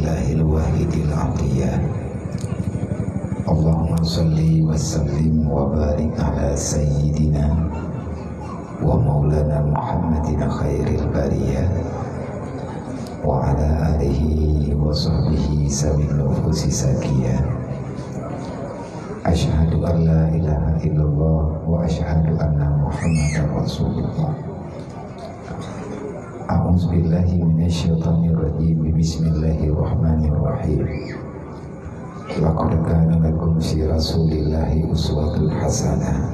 ilahil wahidil ahliyah. Allahumma salli wa sallim wa barik ala sayyidina wa maulana Muhammadin khairil bariyah wa ala alihi wa sahbihi sawil nufusi sakiyah. Asyhadu an la ilaha illallah wa asyhadu anna Muhammadar Rasulullah. A'udzu billahi minasyaitonir rajim. Bismillahirrahmanirrahim. Laqad kana lakum fi Rasulillahi uswatun hasanah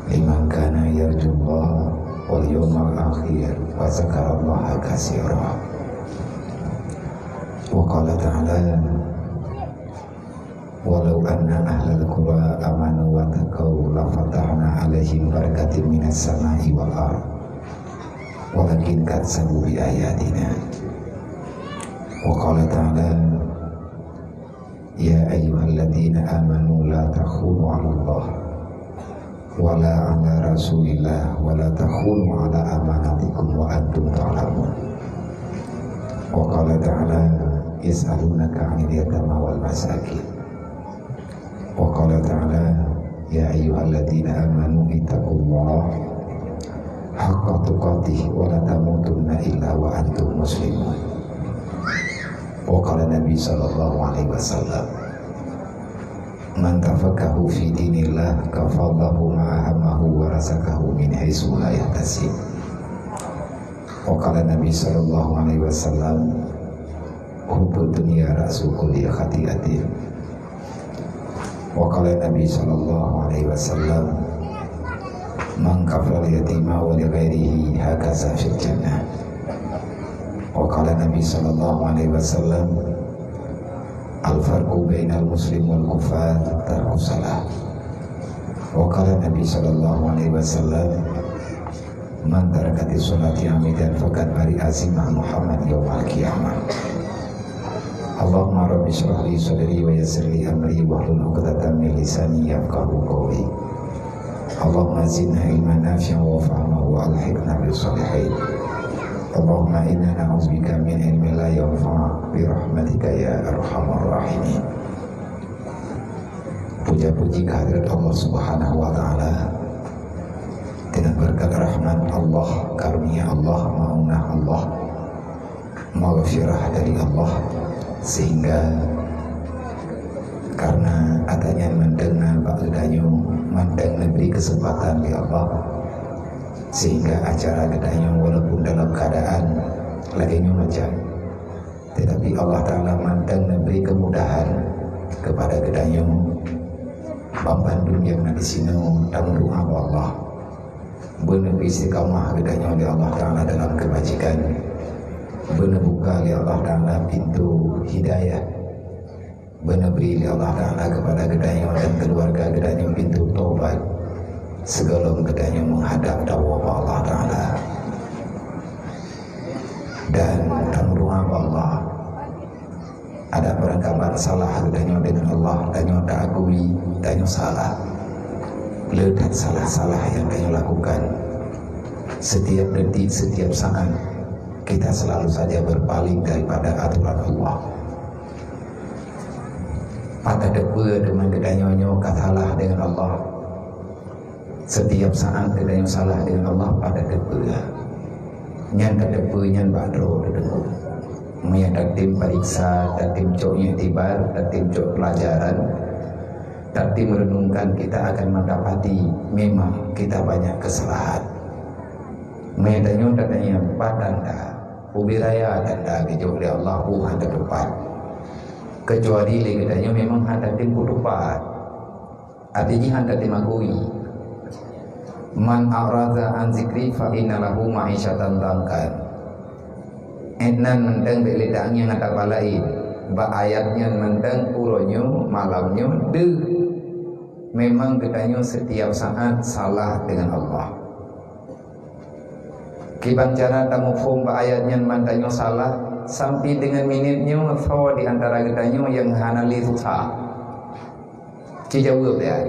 liman kana yarjullaha wal yawmal akhir wa dzakarallaha katsira. Wa qala ta'ala walau anna ahlal qura amanu wa taqaw la fatahna 'alaihim barakatin minas sama'i wal ardh walakin kadzabu bi ayatina. Wa qala ta'ala ya ayyuhalladzina amanu la takhunu 'alallah wa la 'ala rasulillah wa la takhunu 'ala amanatikum wa antum ta'lamun. Wa qala ta'ala yas'alunaka 'anil yatama wal masakin. Wa qala ta'ala ya ayyuhalladzina amanu ittaqullaha haqqa tuqatih wa la tamutunna illa wa antum muslimun. Wa qala Nabi sallallahu alaihi wasallam man tafaqahu fi dinillah kafallahu ma'ahamahu wa razaqahu min haitsu la yahtasib. Wa qala Nabi sallallahu alaihi wasallam hubbud dunya ra'su kulli khati'atin. Wa qala Nabi sallallahu alaihi wasallam man kafal yatima wa li ghairihi hakaza fil jannah. Wa qala Nabi sallallahu alaihi wasallam al farqu bainal muslim wal kufar tarku salah. Wa qala Nabi sallallahu alaihi wasallam man tarakati sholati amidan faqad bari'a zimma Muhammad yaumal qiyamah. Allahumma rabbi shrah li sadri wa yassir li amri wahlul 'uqdatam min lisani yafqahu qawli. Allahumma zidna ilman nafi'an wa fahman wa alhiqna bis salihin. Allahumma inna na'udzubika min ilmin la yanfa' bi rahmatika ya arhamar rahimin. Puja-puji kehadirat Allah Subhanahu wa taala. Dengan berkat rahmat Allah, karunia Allah, maunah Allah, maghfirah dari Allah, sehingga karena adanya mendengar ba'dayu mandang memberi kesempatan di Allah, sehingga acara gedanyong walaupun dalam keadaan lagi nyumajang, tetapi Allah Ta'ala mandang memberi kemudahan kepada gedanyong Bambandung yang di sini dan doa Allah benar istiqamah gedanyong di Allah Ta'ala dalam kebajikan, benar buka di Allah Ta'ala pintu hidayah, benar beri Allah Ta'ala kepada gedanyong dan keluarga gedanyong pintu taubat, segala gedanyong menghadap dakwah Allah Ta'ala. Dan dalam doa Allah ada perangkapan salah gedanyong dengan Allah, gedanyong tak akui, gedanyong salah ledat salah-salah yang gedanyong lakukan setiap detik, setiap saat. Kita selalu saja berpaling daripada aturan Allah. Pada depa dengan gedanyonyo katalah dengan Allah. Setiap saat gedanyong salah dengan Allah pada depa. Nyan tak depa nyan badro depa. Maya taktim periksa, taktim coknya tibar, taktim cok pelajaran, taktim merenungkan, kita akan mendapati memang kita banyak kesalahan. Maya danyo datanya padanda, ubiraya danda kejauh oleh Allah handa depan. Kecuali legadanya memang hendak dimputupat, artinya hendak dimagui. Man a'radha an zikri fa inna lahu ma'isyatan dhankan. Enan mendeng beledang yang ada balain, ba ayatnya mendeng uronyo malamnya deh. Memang gedanya setiap saat salah dengan Allah. Kiban cara tamu fum ba ayatnya mandanyo salah sampai dengan minitnya fawa di antara gedanya yang hanali susah. Cijawab ya.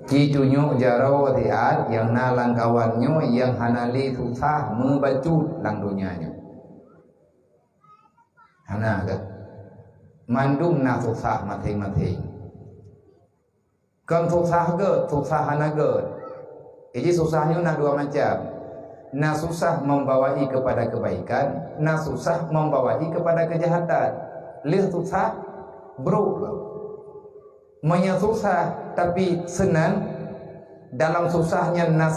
Citunyo jarau diat yang nalang kawannya yang hanali susah membacut lang dunianya. hana ke mandum na susah mating-mating kan susah hana ke jadi susahnya na dua macam, na susah membawai kepada kebaikan, na susah membawai kepada kejahatan. Lih susah bro menya susah tapi senang, dalam susahnya na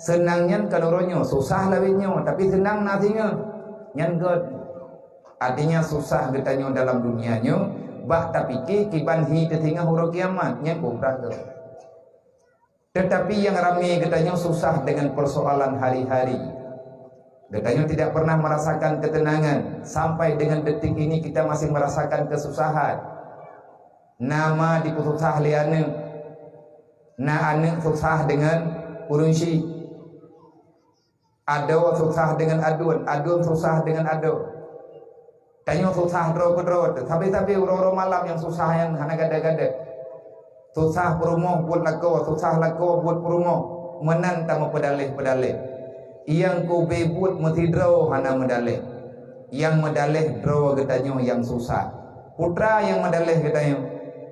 senangnya kaloronya susah lawitnya tapi senang nasinya nyan god. Artinya susah getanya dalam dunianya bah tapi kiban hi tetinga huru kiamat nyan kubrak ke. Tetapi yang ramai getanya susah dengan persoalan hari-hari, getanya tidak pernah merasakan ketenangan. Sampai dengan detik ini kita masih merasakan kesusahan. Nama diputusah liane, na ane susah dengan urunsi, ado susah dengan adun susah dengan ado. Tanya susah dro tapi uro malam yang susah yang hana gada-gada. Susah perumoh buat laku, susah laku buat perumoh, menan tamu pedalih. Yang ku bebut mesti draw hana medalih. Yang medalih draw getanya yang susah. Putra yang medalih getanya.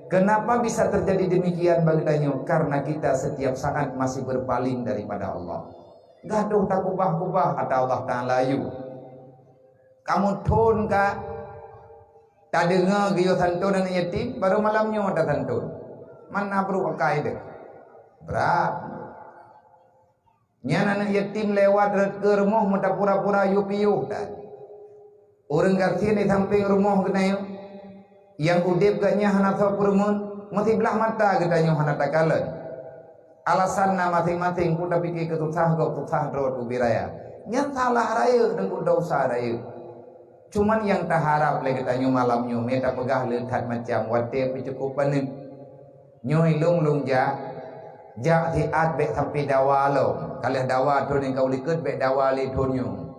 Kenapa bisa terjadi demikian bagi getanya? Karena kita setiap saat masih berpaling daripada Allah. Gaduh tak kubah kata Allah Ta'ala yu. Kamu tun ka tak dengar giyo santun dan yatim baru malamnya ada santun. Mana perlu pakai deh berat nyan anak yatim lewat ke rumah muda pura-pura yup-yup dan orang garsin di samping rumah kena yang udip gaknya hana sapurumun mesti belah mata katanya hana takalan alasan na masing-masing kuda pikir kesusah drot ubiraya nyan salah raya dan kuda usah raya cuman yang tak harap lagi katanya malamnya meta pegah lehat macam wate pencukupan ni nyoi lung ja ti at be sampai dawa lo kalau dawa tu yang kau likut be dawa li tonyo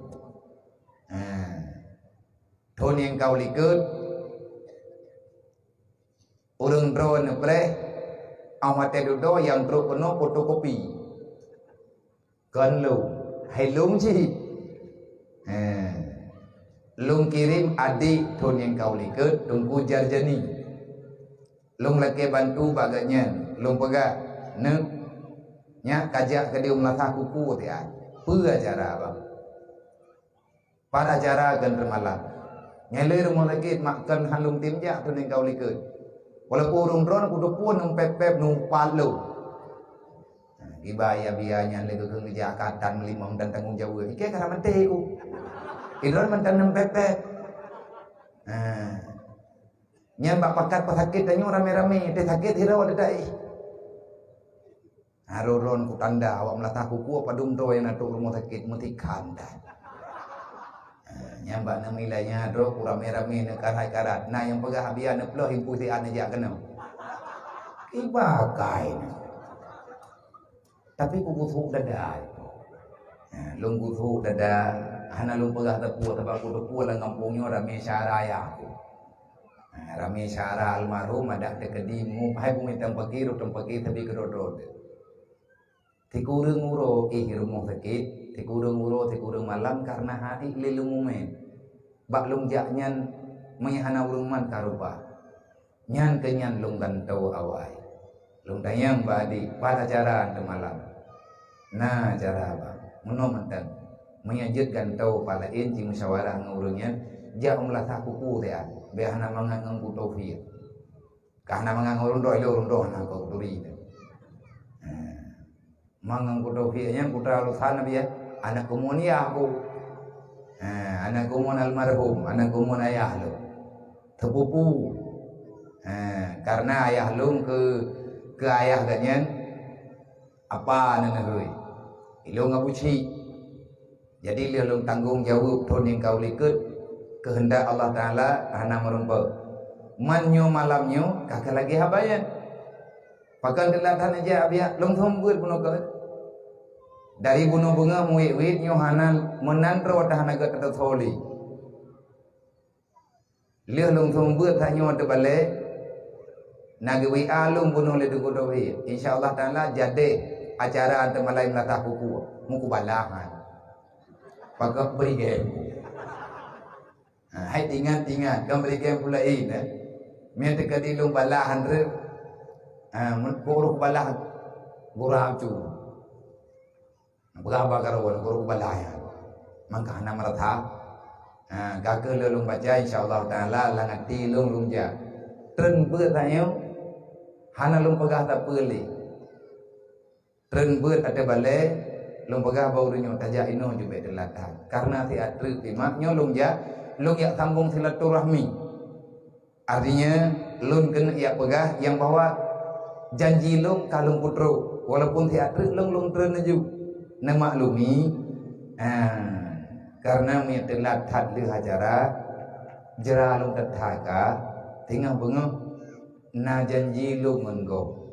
ton yang kau likut urang drone ple amate dodo yang tro penuh fotokopi kan lu hai lung chi lung kirim adik ton yang kau likut tunggu jarjani lung laki bantu baganya lung pegak ne nya kajak ke dia melatah kuku dia pura acara bang pada acara gan remalam nyale rumah lagi makan halung timja tu ning kau likut walaupun urung dron kudu pun nung pep nung palu dibaya biaya lagi ke kejakatan melimang dan tanggung jawab ike kana mante ku idron mantan nung pep nyambak pakat pasakit danyo rame-rame te sakit hirau ada dai haroron ku tanda awak melatah kuku apa dumdo yang natuk rumah sakit mesti kanda nyambak na milanya do ku rame-rame ne karai karat nah yang pegah biar ne ploh himpu ti an aja kena ibakai tapi ku busuk dada lung busuk dada hana lung pegah tepu tabak ku tepu lang kampungnya rame syaraya aku rame syara almarhum ada tekedimu hai bumi tempaki tapi kedodod tikurung uro rumah sakit tikurung malam karena hari lelumumen bak lung jaknyan menyahana urungman karupa nyan kenyan lung gantau awai lung dayang badi pada cara malam nah cara apa menomantan menyajut gantau palain ci musyawarah ngurungnya jak melatah kuku dia behana mangang ku taufiq kahna mangang urun do na ko turi mangang ku taufiqnya putra lusan biya anak komunia aku anak komun almarhum anak komun ayah lu tepupu karena ayah lu ke ayah ganyan apa nana heuy ilung ngabuci jadi dia lu tanggung jawab ton yang kau likut kehendak Allah Ta'ala hana merumpa manyo malamnyo kakak lagi habayan pakan delatan aja abia long thombur puno ke dari bunuh bunga muwit nyo hana menandro hana ga kata tholi leh long thombur tanyo de bale nagwi alung bunuh le dugo dowi insyaallah Ta'ala jade acara ante malai melatah kuku muku balahan pakai beri Hai ingat kan berikan pula Mien teka di lung balahan re kuruk balah gurau cu berapa karawan kuruk balaya maka hana maratha gaka lung baca insyaallah taala langati lung ja tren beut tayo hana lung pegah tak peli tren beut ada balai lung pegah bau runyo taja ino juga delatan karena ti atri ti maknyo lung ja lung yak sambung silaturahmi. Artinya lun kena ia pegah yang bahwa janji lung kalung putro walaupun teatri lung terneju na maklumi karena mi telat that le hajara jera lung tetaka tinggal bengah na janji lung menggo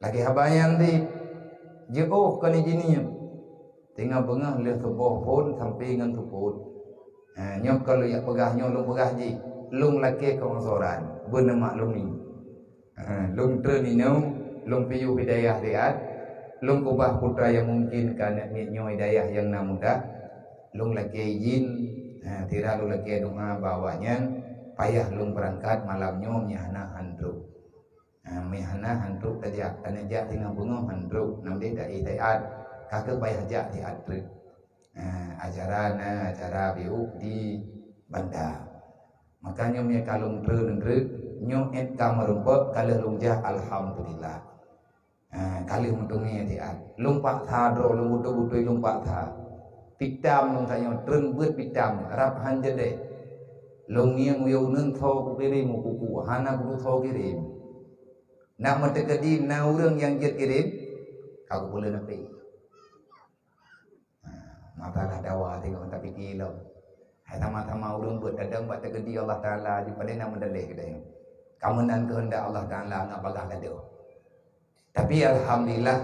lagi habayan di jauh kali jini tinggal bengah le sebuah pun sampai ngan tu pun nyok kalau ia pegah nyok lung pegah ji lung laki kongsoran benar maklumi lung ternino lung piyu hidayah liat lung kubah putra yang mungkin karena mitnyo hidayah yang namudah lung laki izin tira lung laki doa bawanya payah lung berangkat malamnyo mihana handruk mihana handruk tajak tanajak tinggal bunga handruk namde dai tayat kakek payah jak di atrik acara biuk di bandar. Makanya mi kalung negeri nyo et kamarumpa kalau lungjah alhamdulillah. Kali mentungi dia. Lumpak tha dro lung butu-butu lumpak tha. Pitam tanyo treng beut pitam rap han jede. Lung niang wiu nun tho ku kirim kuku hana butu tho kirim. Nak metekedi na urang yang jet kirim aku boleh napi. Matalah dawa tengok tapi kilo. Hai tama-tama urang buat dadang buat tegedi Allah Taala di pada nama dalih kita. Kamunan kehendak Allah Taala ngapagah kada. Tapi alhamdulillah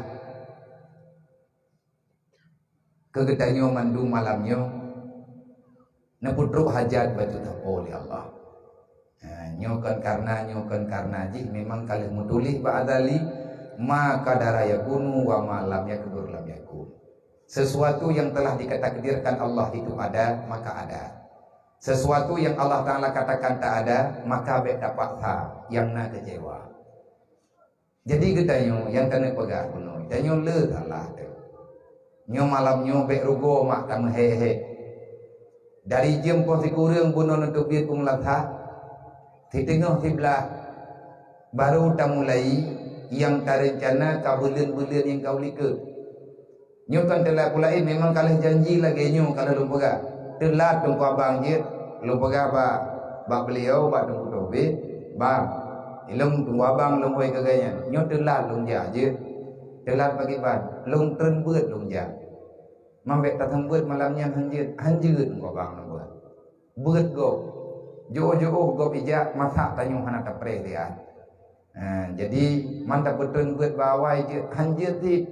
kegedanyo mandu malamnyo nepudruk hajat batu tapo oleh Allah. Nyokan karena jih memang kalih mutulih ba'dali ma kadara yakunu wa ma lam yakudur lam yakun. Sesuatu yang telah dikatakan Allah itu ada, maka ada. Sesuatu yang Allah Ta'ala katakan tak ada, maka bek dapat tha yang nak kecewa. Jadi gedanyo yang kena pegang kuno, danyo le salah tu. Nyo malam nyo bek rugo mak tam he. Dari jam posisi kurang buno untuk biar kumlatha, di tengah sebelah baru tak mulai yang terencana kabulan-bulan yang kau lihat. Nyo kan telah pulai memang kalah janji lagi nyo kalau lu pegah telat tunggu abang je lu pegah ba beliau ba tunggu dobe bang ilmu tunggu abang lu hoi kaganya nyo telat lu ja je telat bagi ban lu tren beut lu ja mambek tatang beut malamnya hanjeut tunggu abang lu beut go jo go bijak masak tanyo hana tapre dia jadi mantap betul beut bawai je hanjeut di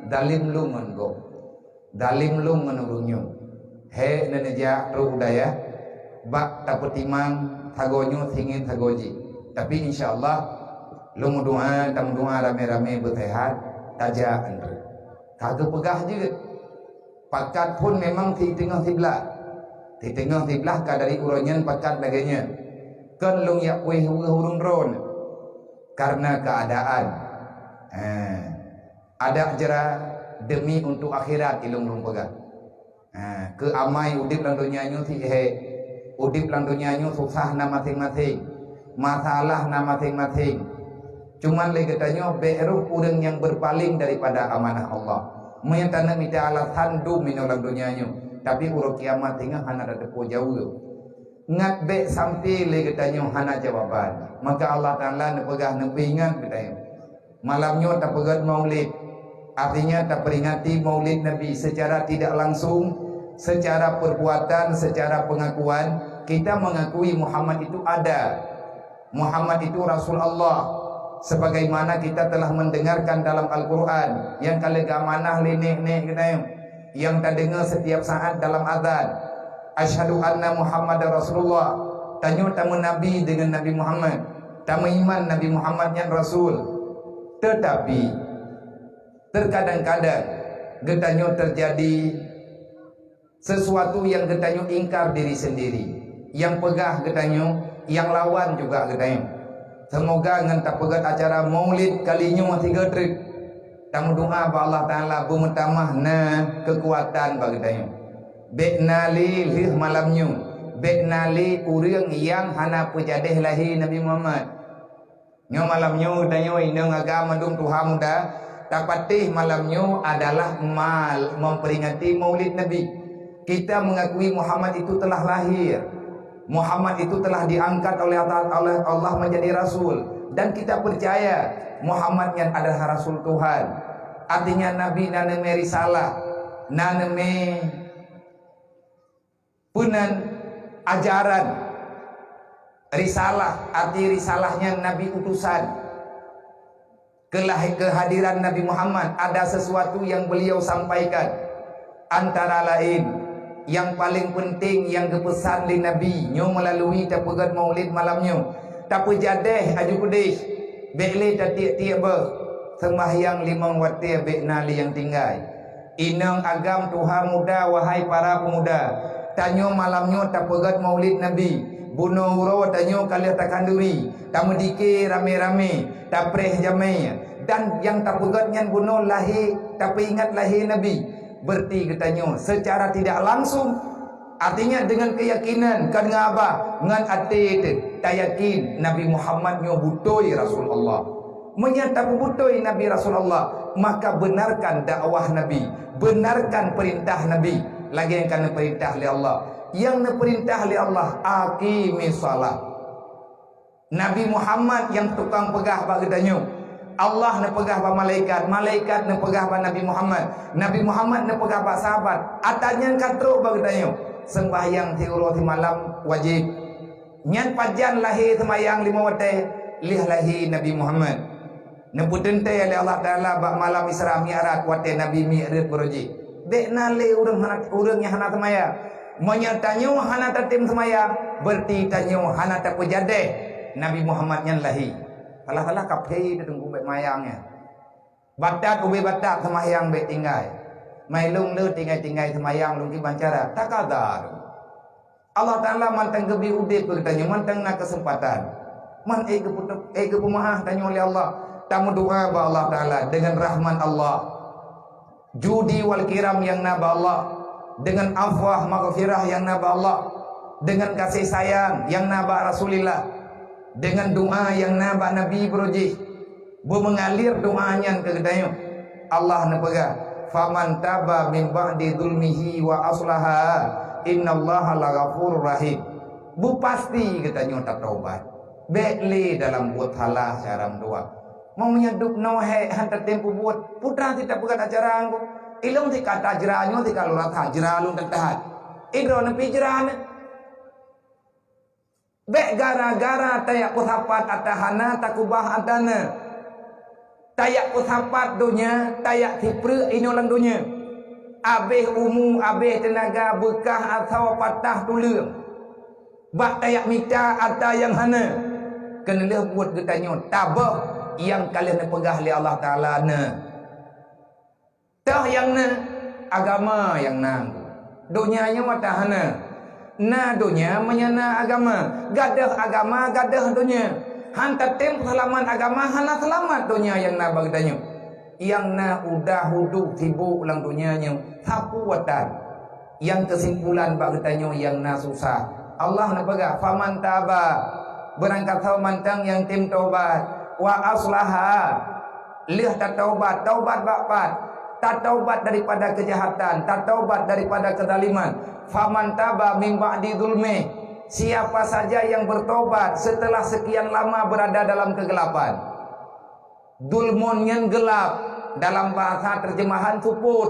dalim lung nggo dalim lung menurunyo he neneja ru budaya bak tapetimang tagonyo singin tagoji tapi insyaallah lung doa tam doa rame-rame bersehat taja andre kagak pegah juga pakat pun memang di tengah sebelah kadari uronyan pakat laganya kan lung yak kuih hurung ron karena keadaan ada jera demi untuk akhirat ilung pegang. Ke amai udip lang dunia nyo si udip lang dunia nyo susah na masing-masing, masalah na masing-masing. Cuman lagi katanya beruh urang yang berpaling daripada amanah Allah. Menyatakan minta alasan du minolang dunia nyo, tapi urang kiamat tinggal hana ada tepo jauh. Ngat be sampai lagi katanya hana jawaban. Maka Allah Taala nepegah nepingan katanya. Malamnya tak pegat maulid. Artinya tak peringati maulid Nabi secara tidak langsung, secara perbuatan, secara pengakuan. Kita mengakui Muhammad itu ada, Muhammad itu Rasul Allah, sebagaimana kita telah mendengarkan dalam Al-Quran yang kali gamanah lenek-nek yang tak dengar setiap saat dalam azan asyhadu anna Muhammad Rasulullah. Tanyo tamu Nabi dengan Nabi Muhammad, tamu iman Nabi Muhammad yang Rasul. Tetapi terkadang-kadang getanyo terjadi sesuatu yang getanyo ingkar diri sendiri, yang pegah getanyo, yang lawan juga getanyo. Semoga ngan tak pegat acara maulid kalinyo 3 trik. Tamu doa ba Allah Taala bermutamah na kekuatan bagi getanyo. Beknali lih malamnyo, beknali urang yang hana pejadeh lahi Nabi Muhammad. Nyo malamnyo getanyo inang agama dum Tuhan muda. Tapatih malamnyo adalah memperingati maulid Nabi. Kita mengakui Muhammad itu telah lahir, Muhammad itu telah diangkat oleh Allah menjadi Rasul, dan kita percaya Muhammad yang adalah Rasul Tuhan. Artinya Nabi naneme risalah, naneme punan ajaran. Risalah, arti risalahnya Nabi utusan. Kehadiran Nabi Muhammad ada sesuatu yang beliau sampaikan, antara lain yang paling penting yang kepesan di Nabi nyo melalui tapegat maulid malamnyo. Tapi jadeh aju kudih bekle tiap ber sembahyang 5 waktu beknali yang tinggal. Inang agam Tuhan muda, wahai para pemuda, tanyo malamnyo tapegat maulid Nabi. Bunuh uro tanyo kalian takanduri, tamu dike rame-rame, tapreh jamai, dan yang tapegatnya bunuh lahi, tapi ingat lahi Nabi. Berarti katanya secara tidak langsung, artinya dengan keyakinan kan ngaba ngan ati tak yakin Nabi Muhammad nyo butoi Rasulullah, menyata butoi Nabi Rasulullah, maka benarkan dakwah Nabi, benarkan perintah Nabi. Lagi yang kena perintah oleh Allah, yang perintah oleh Allah aqimis salat. Nabi Muhammad yang tukang pegah bagi danyo, Allah ne pegah ba malaikat, malaikat ne pegah ba Nabi Muhammad, Nabi Muhammad ne pegah ba sahabat. Atanya katro bagi danyo sembahyang tiuro ti malam wajib. Nyan pajan lahi sembahyang 5 waktu lih lahi Nabi Muhammad. Ne putente oleh Allah Taala ba malam Isra Mi'raj waktu Nabi Mi'raj beroji. Dek nale urang yang hana semaya, menyatanyo hana tatim semaya, berarti tanyo hana tak pejadeh Nabi Muhammad yang lahi. Salah-salah kaphei dia tunggu bet mayangnya. Batat ube batat semayang bet tinggai. Mailung le tinggai-tinggai semayang lungki bancara. Tak kadar. Allah Taala mantang gebi ude bertanya, mantang nak kesempatan. Man ke pemaah tanya oleh Allah. Tamu doa ba Allah Taala dengan rahman Allah. Judi wal kiram yang naba Allah, dengan afwah maghfirah yang naba Allah, dengan kasih sayang yang naba Rasulullah, dengan doa yang naba Nabi beroji, mengalir doanya ke gedayo Allah nepega faman taba min ba'di zulmihi wa aslaha innallaha laghafurur rahim. Bu pasti katanya tak taubat bekli dalam buat halah saram doa. Mau menyeduk nohe hantar tempo buat putra tidak bukan acara anggo ilung ti kata jeranyo ti kalau rata jeralung tertahan idro nepi jerane bek gara-gara tayak kusapat atahana takubah atana tayak kusapat dunya tayak tipre inolang dunya abeh umum abeh tenaga bekah atau patah tulung bak tayak mita atau yang hana kena buat getanyo tabah yang kalian pegah oleh Allah Ta'ala na tah yang na agama yang nang dunyanya matahana na dunya menyana agama gadah agama gadah dunya hantar tem halaman agama hana selamat dunya yang na bagdanyo yang na udah huduk sibuk ulang dunyanya sapu watan yang kesimpulan bagdanyo yang na susah Allah na pegah faman taba berangkat sama mantang yang tim taubat wa aslaha lih tak taubat bapat tak taubat daripada kejahatan, tak taubat daripada kezaliman. Faman taba min ba'di zulmi, siapa saja yang bertobat setelah sekian lama berada dalam kegelapan. Dulmun yang gelap dalam bahasa terjemahan suput,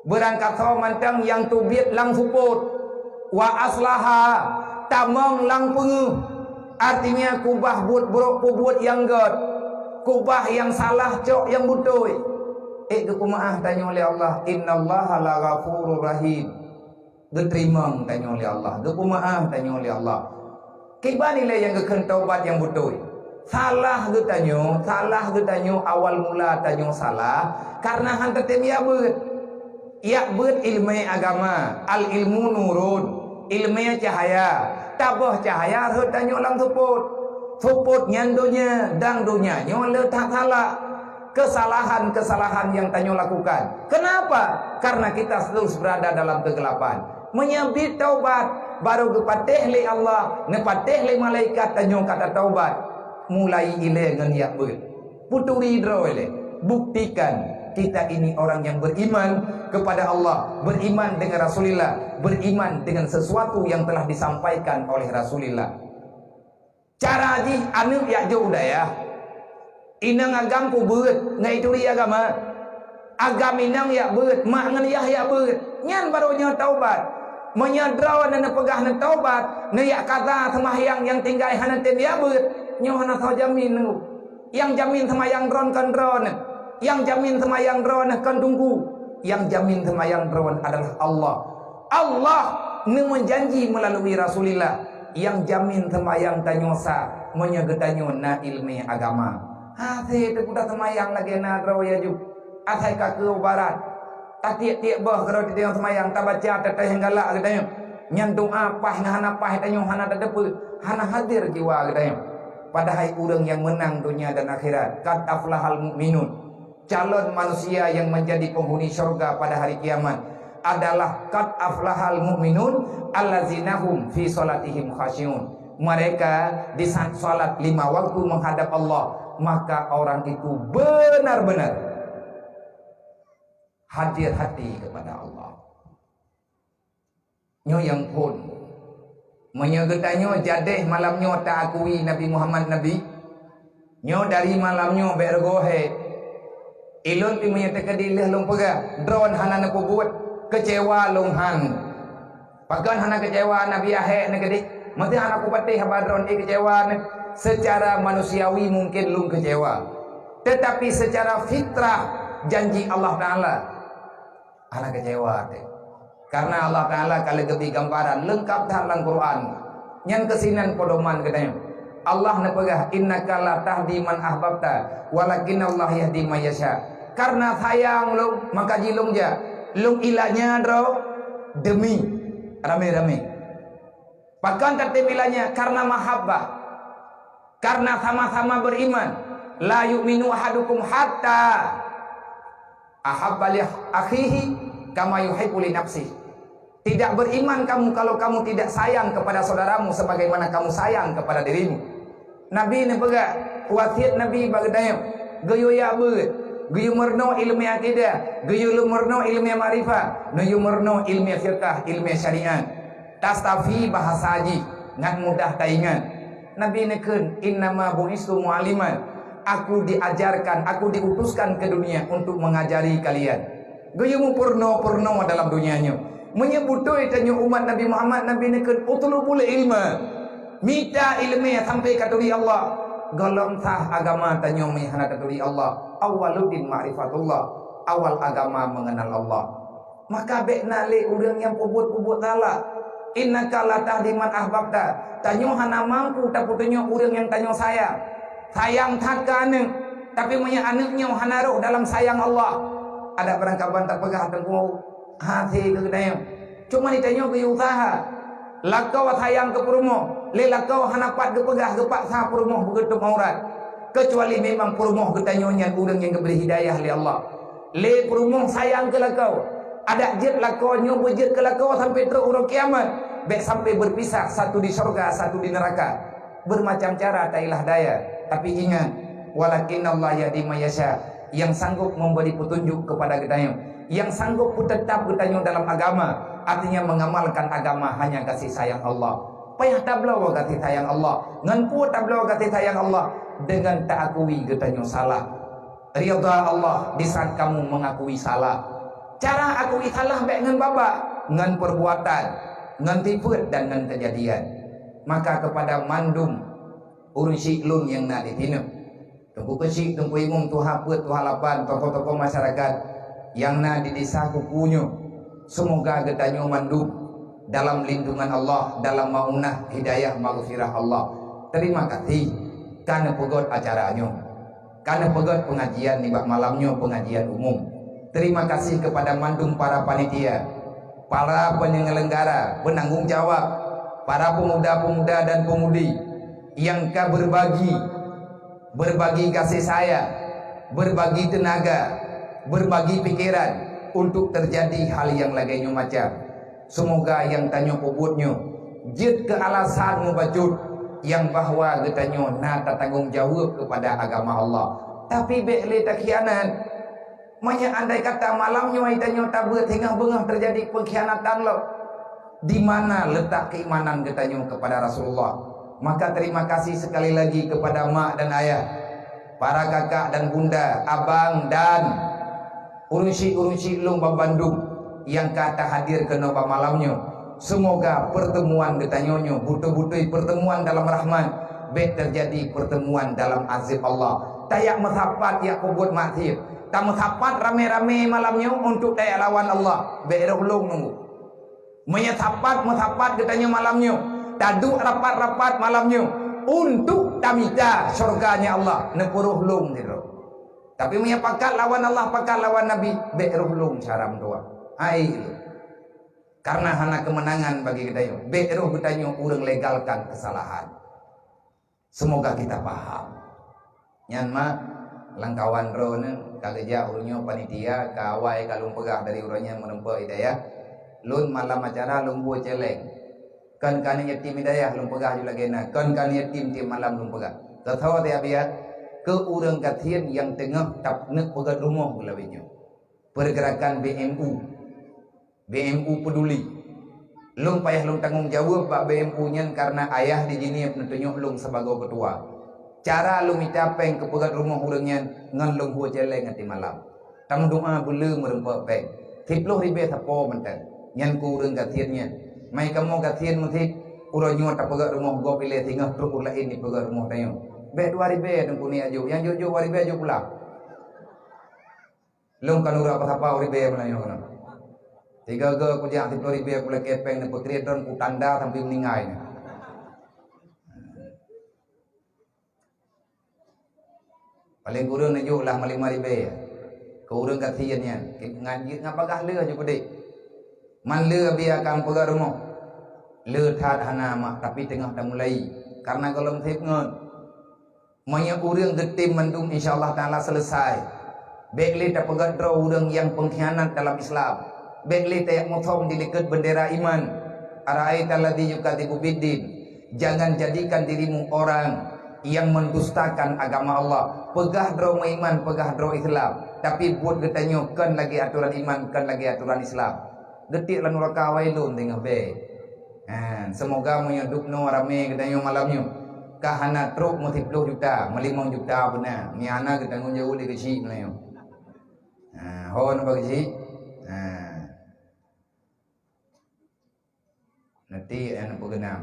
berangkat sama mantang yang tubit lang suput. Wa aslaha tamang lang penguh, artinya kubah buat yang god, kubah yang salah cok yang butoi. Kekumaah tanya oleh Allah, innallaha laghafurur rahim. Geterimang tanya oleh Allah, kekumaah tanya oleh Allah. Kibani le yang keken taubat yang butoi. Salah getanyo awal mula tanyo salah karena hantar temia bet. Ya ber ilmu agama, al ilmu nurun, ilmu cahaya. Tabah cahaya hut tanyo lang tuput. Tuput nyandonya, dang dunya nyo letak salah. Kesalahan-kesalahan yang tanyo lakukan. Kenapa? Karena kita terus berada dalam kegelapan. Menyabit taubat, baru kepatih li Allah, nepatih li malaikat tanyo kata taubat. Mulai ile ngan ya ber. Puturi dro ile. Buktikan kita ini orang yang beriman kepada Allah, beriman dengan Rasulullah, beriman dengan sesuatu yang telah disampaikan oleh Rasulullah. Cara ji anu ya jauh dah ya. Inang agam ku beut, ngai itu dia agama. Agam inang ya beut, mak ngan ya beut. Nyan baru nya taubat. Menyadraw dan pegah na taubat, na ya kata sembahyang yang tinggal hana ten ya beut. Nyo hana tau jamin nu. Yang jamin sembahyang dron kan dron. Yang jamin semayang drone akan tunggu. Yang jamin semayang drone adalah Allah. Allah menjanji melalui Rasulullah. Yang jamin semayang tanyosa menyegetanyo na ilmi agama. Hati itu kuda semayang lagi na drone ya juk. Atai ka ke barat. Tiap-tiap bah kalau dia semayang tak baca tak yang galak katanya. Nyan doa pah hana pah tanyo hana dadepe. Hana hadir jiwa katanya. Padahal orang yang menang dunia dan akhirat. Qad aflahal mu'minun. Calon manusia yang menjadi penghuni syurga pada hari kiamat adalah qad aflahal mu'minun allazinahum fi salatihim khasyun. Mereka di saat salat 5 waktu menghadap Allah, maka orang itu benar-benar hadir hati kepada Allah. Nyo yang pun menyegetanyo jadeh malamnyo tak akui Nabi Muhammad Nabi. Nyo dari malamnyo bergohe ilun pi menyatakan dilih long pega drone hana na buat kecewa long han pakan hana kecewa nabi ahe na gede mati hana ku patih haba drone kecewa secara manusiawi mungkin long kecewa, tetapi secara fitrah janji Allah Taala hana kecewa teh. Karena Allah Taala kalau gebi gambaran lengkap dalam Quran nyan kesinan podoman katanya. Allah nepegah innaka la tahdi man ahbabta walakin Allah yahdi may yasha. Karena sayang lu maka jilung ja. Lung ilahnya dro demi rame-rame. Bahkan tertib ilahnya karena mahabbah. Karena sama-sama beriman. La yu'minu ahadukum hatta ahabba li akhihi kama yuhibbu li nafsihi. Tidak beriman kamu kalau kamu tidak sayang kepada saudaramu sebagaimana kamu sayang kepada dirimu. Nabi ni pegak wasiat Nabi bagdaya gayo ya beut gayo merno ilmu akidah gayo merno ilmu ma'rifah gayo merno ilmu fiqh ilmu syariat tastafi bahasa haji ngan mudah taingan. Nabi nekeun innama bu'istu mu'alliman, aku diajarkan, aku diutuskan ke dunia untuk mengajari kalian. Gayo mu purno dalam dunianya menyebut tanyo umat Nabi Muhammad. Nabi nekeun utlubul ilma, minta ilmu sampai katuri Allah. Golong sah agama tanyo mihana katuri Allah. Awwaluddin ma'rifatullah, awal agama mengenal Allah. Maka bekna le urang yang pubut-pubut salah. Innaka la tahdi man ahbabta. Tanyo hana mampu tapi tanyo urang yang tanyo sayang. Sayang takane tapi punya anaknya hana roh dalam sayang Allah. Ada perangkapan tak pegah tengku hati kegedayan. Cuma ditanya ke usaha. Lakau sayang ke perumoh, le lakau hanapat ke pegah ke paksa perumoh begitu maurat. Kecuali memang perumoh ketanyonya urang yang diberi hidayah oleh Allah. Le perumoh sayang ke lakau. Ada jet lakau nyo berjet ke lakau sampai terus urang kiamat. Baik sampai berpisah, satu di surga, satu di neraka. Bermacam cara tailah daya. Tapi ingat, walakin Allah yahdi may yasha, yang sanggup memberi petunjuk kepada kita, yang sanggup tetap kita dalam agama. Artinya mengamalkan agama hanya kasih sayang Allah. Payah tablau kasih sayang Allah. Ngan pu tablau kasih sayang Allah dengan tak akui kita salah. Ridha Allah di saat kamu mengakui salah. Cara akui salah baik ngan baba, ngan perbuatan, ngan tifut dan ngan kejadian. Maka kepada mandum urusi lun yang nak ditinem. Tunggu kesik, tunggu imum, tuha put, tuha lapan, tokoh-tokoh masyarakat yang nak di desa kupunyo. Semoga getanyo mandum dalam lindungan Allah, dalam maunah hidayah maghfirah Allah. Terima kasih karena pegot acaranya, karena pegot pengajian nibak malamnya pengajian umum. Terima kasih kepada mandum para panitia, para penyelenggara, penanggung jawab, para pemuda-pemuda dan pemudi yang berbagi kasih sayang, berbagi tenaga, berbagi pikiran untuk terjadi hal yang lagainya macam. Semoga yang tanya pobutnya jid ke alasan mubajud yang bahwa getanyo nak tanggung jawab kepada agama Allah. Tapi bekle tak khianat. Manya andai kata malamnya itanyo tak bertengah-bengah terjadi pengkhianatan lo. Di mana letak keimanan getanyo kepada Rasulullah? Maka terima kasih sekali lagi kepada mak dan ayah, para kakak dan bunda, abang dan urunsi-urunsi lung Bandung yang kata hadir ke noba malamnya. Semoga pertemuan getanyonyo butuh-butuh pertemuan dalam rahman, bet terjadi pertemuan dalam azab Allah. Tayak mesapat ya kubut maksir, tak mesapat rame-rame malamnya untuk tayak lawan Allah. Bet rohlong nunggu. Menyesapat getanyo malamnya, taduk rapat-rapat malamnya untuk tamita surganya Allah. Nepuruhlung gitu. Tapi menyepakat lawan Allah, pakat lawan Nabi, bet rohlong caram tua. Ai itu. Karena hana kemenangan bagi kita. Be'ruh bertanya urang legalkan kesalahan. Semoga kita paham. Nyan mah langkawan ronen kaleja urunyo panitia kawai kalung pegah dari urangnya menempa hidayah. Lun malam acara lun buat celeng. Kan yatim hidayah lun pegah juga gena. Kan yatim tim malam lun pegah. Tetawa dia biar ke urang katien yang tengah tak nak pegat rumah gulawinya. Pergerakan BMU peduli. Lung payah lung tanggung jawab pak BMU nya karena ayah di sini penunjuk lung sebagai ketua. Cara lung capeng ke pegat rumah urangnya ngan lung buat celeng nanti malam. Tamu doa belum merempak peng. Tiploh ribe tapo menten. Nyan ku urang gatiannya. Mai kamu gatian mesti urangnya tak pegat rumah go pilih tinggal truk lain di pegat rumah tayo. Be 2 ribe dan kuni aju. Yang jojo 2 ribe aju pula. Lung kan ura apa ribe menayo kana. Tiga ke kujang tiplo ribe aku lagi kepeng dan putri don ku tanda sampai meninggal. Paling kurang najuk lah 5 ribe. Kurang kasiannya. Ngaji ngapakah le aja gede. Man le biar akan pegang rumah. Le that hana mak tapi tengah dah mulai. Karena kalau mesti ngon. Maya kurang getim mendung insyaallah taala selesai. Bekle tak pegang draw urang yang pengkhianat dalam Islam. Bekli tayak muthom dilikat bendera iman. Ara'aita alladhi yukadibu biddin. Jangan jadikan dirimu orang yang mendustakan agama Allah. Pegah draw iman, pegah draw Islam. Tapi buat getanyo kan lagi aturan iman, kan lagi aturan Islam. Getik lan neraka wailun tengah be. Semoga menyedukno rame getanyo malamnya. Kahana truk mo 10 juta, 5 juta benar. Ni ana getanyo jauh di kecil menayo. Hon bagi nanti anak pegenam.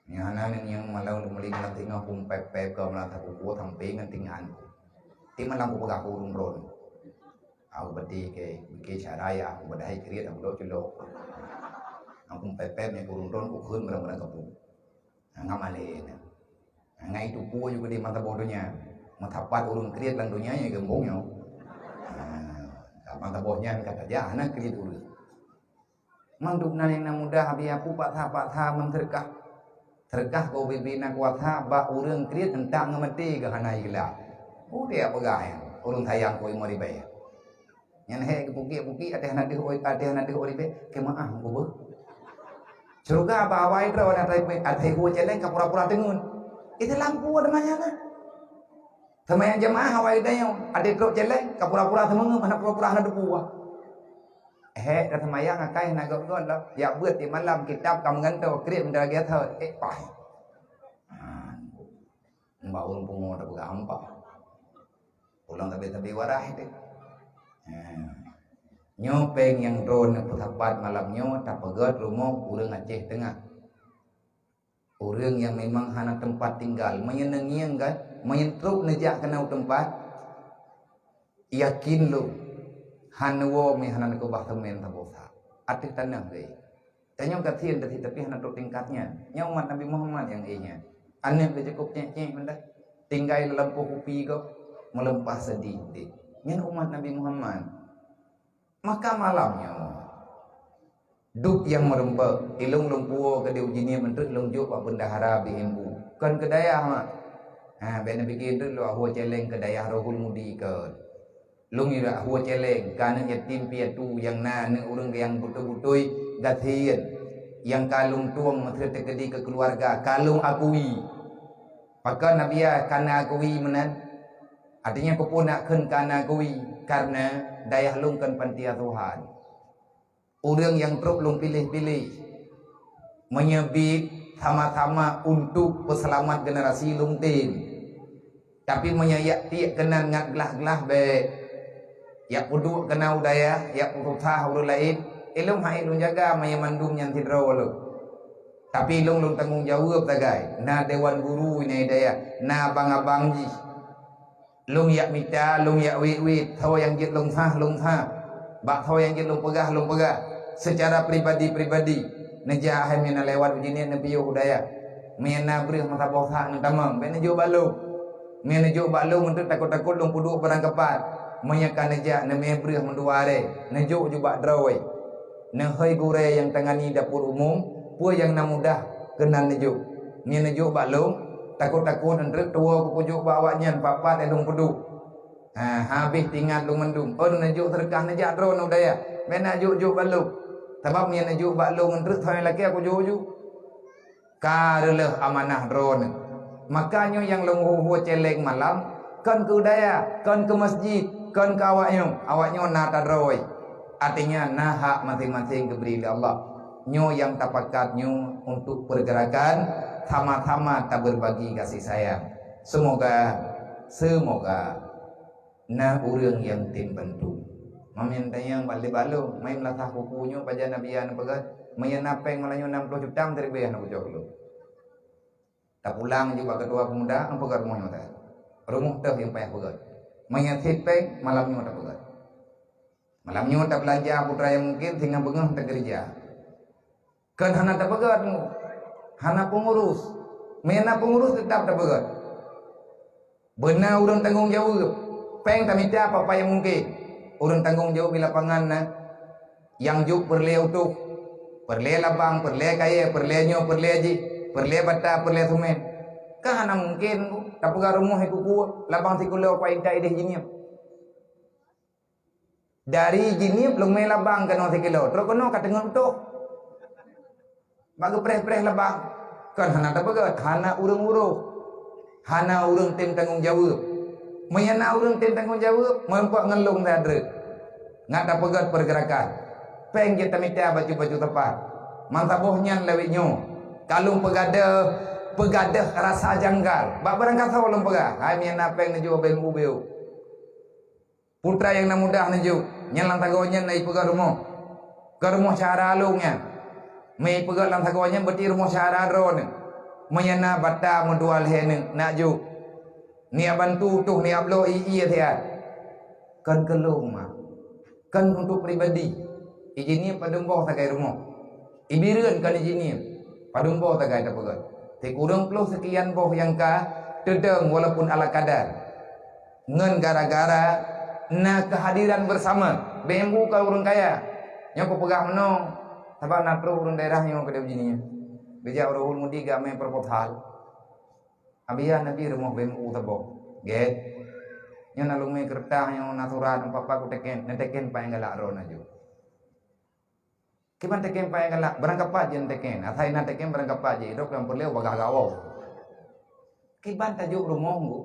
Yang anak yang malau melingkar tinggal pun pep kau melata kuku sampai ngantingan. Ti malam kuku aku rumron. Aku berarti ke caraya aku berdaya kriat aku dok celok. Aku pep yang kurun ukun berang kapu. Ngamale. Ngai itu ku juga di mata bodohnya. Matapat urun kriat lang dunia yang gembongnya. Mata bodohnya kata dia anak kriat urun. Manduk naneng muda habis aku patha menterkah terkah kau bibina kuatha ba urang kriat entang ngemeti ke hana igla. Dia pegai urang tayang koi mari bay. Nyan he buki ada hana de oi be ke maah ku be. Surga ba awai tro na tai atai ku celeng ka pura-pura tengun. Itu lampu namanya na. Tamayan jamaah awai dayo ade tro celeng ka pura-pura temung mana pura-pura hana depuah. Kata maya ngakai nagak gon lah. Ya buat di malam kitab kamu ngantau krip mendaga thơ. Pai. Mbak urung pungo tak gampang. Pulang tapi warah itu. Nyopeng yang drone putapat malamnya tak pegat rumah urang Aceh Tengah. Urang yang memang hana tempat tinggal menyenengi kan, menyentruk nejak kena tempat. Yakin lu hanwo mi hanan ko bahtamen tabosa atik tanah be tanyong katien tapi hanan tingkatnya nyong mat Nabi Muhammad yang inya aneh be cukup cek mendah tinggal lampu kopi ko melempah sedih nyen umat Nabi Muhammad. Maka malamnya duk yang merempak ilung lumpuo ke dia ujinya mentut lung juk pak bendahara bihimbu kan kedaya mak ben bikin tu lu ahua celeng kedaya rohul mudi ke lung ira ahua celeng kana yatim piatu yang na ne urang yang butuh-butuh gathian yang kalung tuang mathe tekedi ke keluarga kalung akui maka nabiya kana akui menan artinya kepuna keun kana akui karena daya lung kan pantia Tuhan. Orang yang terus belum pilih-pilih menyebut sama-sama untuk peselamat generasi lungtin. Tapi menyayak tiak kena ngat gelah-gelah be. Ya puduk kena udaya, ya pututah urut lain. Ilung hai ilung jaga maya mandum yang tidro walu. Tapi ilung lung tanggung jawab tagai. Na dewan guru ini daya, na abang-abang ji. Lung yak mita, lung yak wit-wit, thaw yang jit lung thah. Bak thaw yang jit lung pegah. Secara pribadi neja ahai mina lewat begini nabi udaya mina beri mata bosa nang tamang ben jo balu mina jo balu untuk takut-takut lung pudu barang kepat menyakan neja ne me beri menduare nejo juga drawai ne hoi gure yang tangani dapur umum pu yang na mudah kenan nejo mina jo balu takut-takut ndrek tua ku pujuk bawanya papat edung pudu habis tinggal lung mendung nejo terkah neja dro no daya mena jo balu sebab ni najuk baklung terus thai laki aku juju kareleh amanah drone makanya yang lenghu celeng malam kan ke daya kan ke masjid kan ke awaknya nata droi artinya hak masing-masing diberi oleh Allah nyo yang tapakat nyo untuk pergerakan sama-sama tak berbagi kasih sayang semoga na urang yang tim bantu maminta yang balik balung main latah kukunya pada nabiyan pegat main napeng malanyo 60 juta dari bayar nak jauh lu tak pulang juga ketua pemuda ang pegat rumahnya tak rumah teh yang payah pegat main tipeng malamnya tak pegat malamnya tak belanja putra yang mungkin tinggal bengah tak kerja kan hana tak pegat hana pengurus mena pengurus tetap tak pegat benar urang tanggung jawab peng tak minta apa yang mungkin urang tanggung jawab di lapangan yang juk perle utuh perle labang perle kaya perle nyo perle ji perle bata perle sumen kahana mungkin tapi rumah kuku labang tikulo pa intai deh jinip dari jinip lung me labang kano tikilo terus kono katengok utuh bagu preh labang kan hana tapaga hana urang hana urang tim tanggung jawab menyana urang tim tanggung jawab mempak ngelung sadre ngata pegat pergerakan peng kita minta baju-baju tepat mantabohnya lewitnyo kalung pegadah rasa janggal bak barang kata ulung pegah hai menyana peng nejo ben ubeu putra yang na mudah nejo nyelang tagonya nai pegat rumah ke rumah cara alungnya me pegat lang tagonya berti rumah cara ron menyana bata mendual heneng nak ju nia bantu tuh nia blo iya dia kan kelung mah kan untuk pribadi izinnya padumboh tagai rumah ibireun kan izinnya padumboh tagai dapat tik urang puluh sekian boh yang ka tedeng walaupun ala kadar ngan gara-gara na kehadiran bersama bembu ka urang kaya nya ko pegah menong sabab natro urang daerah yang kada izinnya beja urang mudi ga me perpothal abiya nabi rumah bembu tabo get nya nalung me kertah yang natural papa ku teken neteken pa yang galak ron aju kiban teken pa yang galak barang kapat jen teken athai na teken barang kapat je dok yang perlu bagah gawo kiban tajuk rumah nggu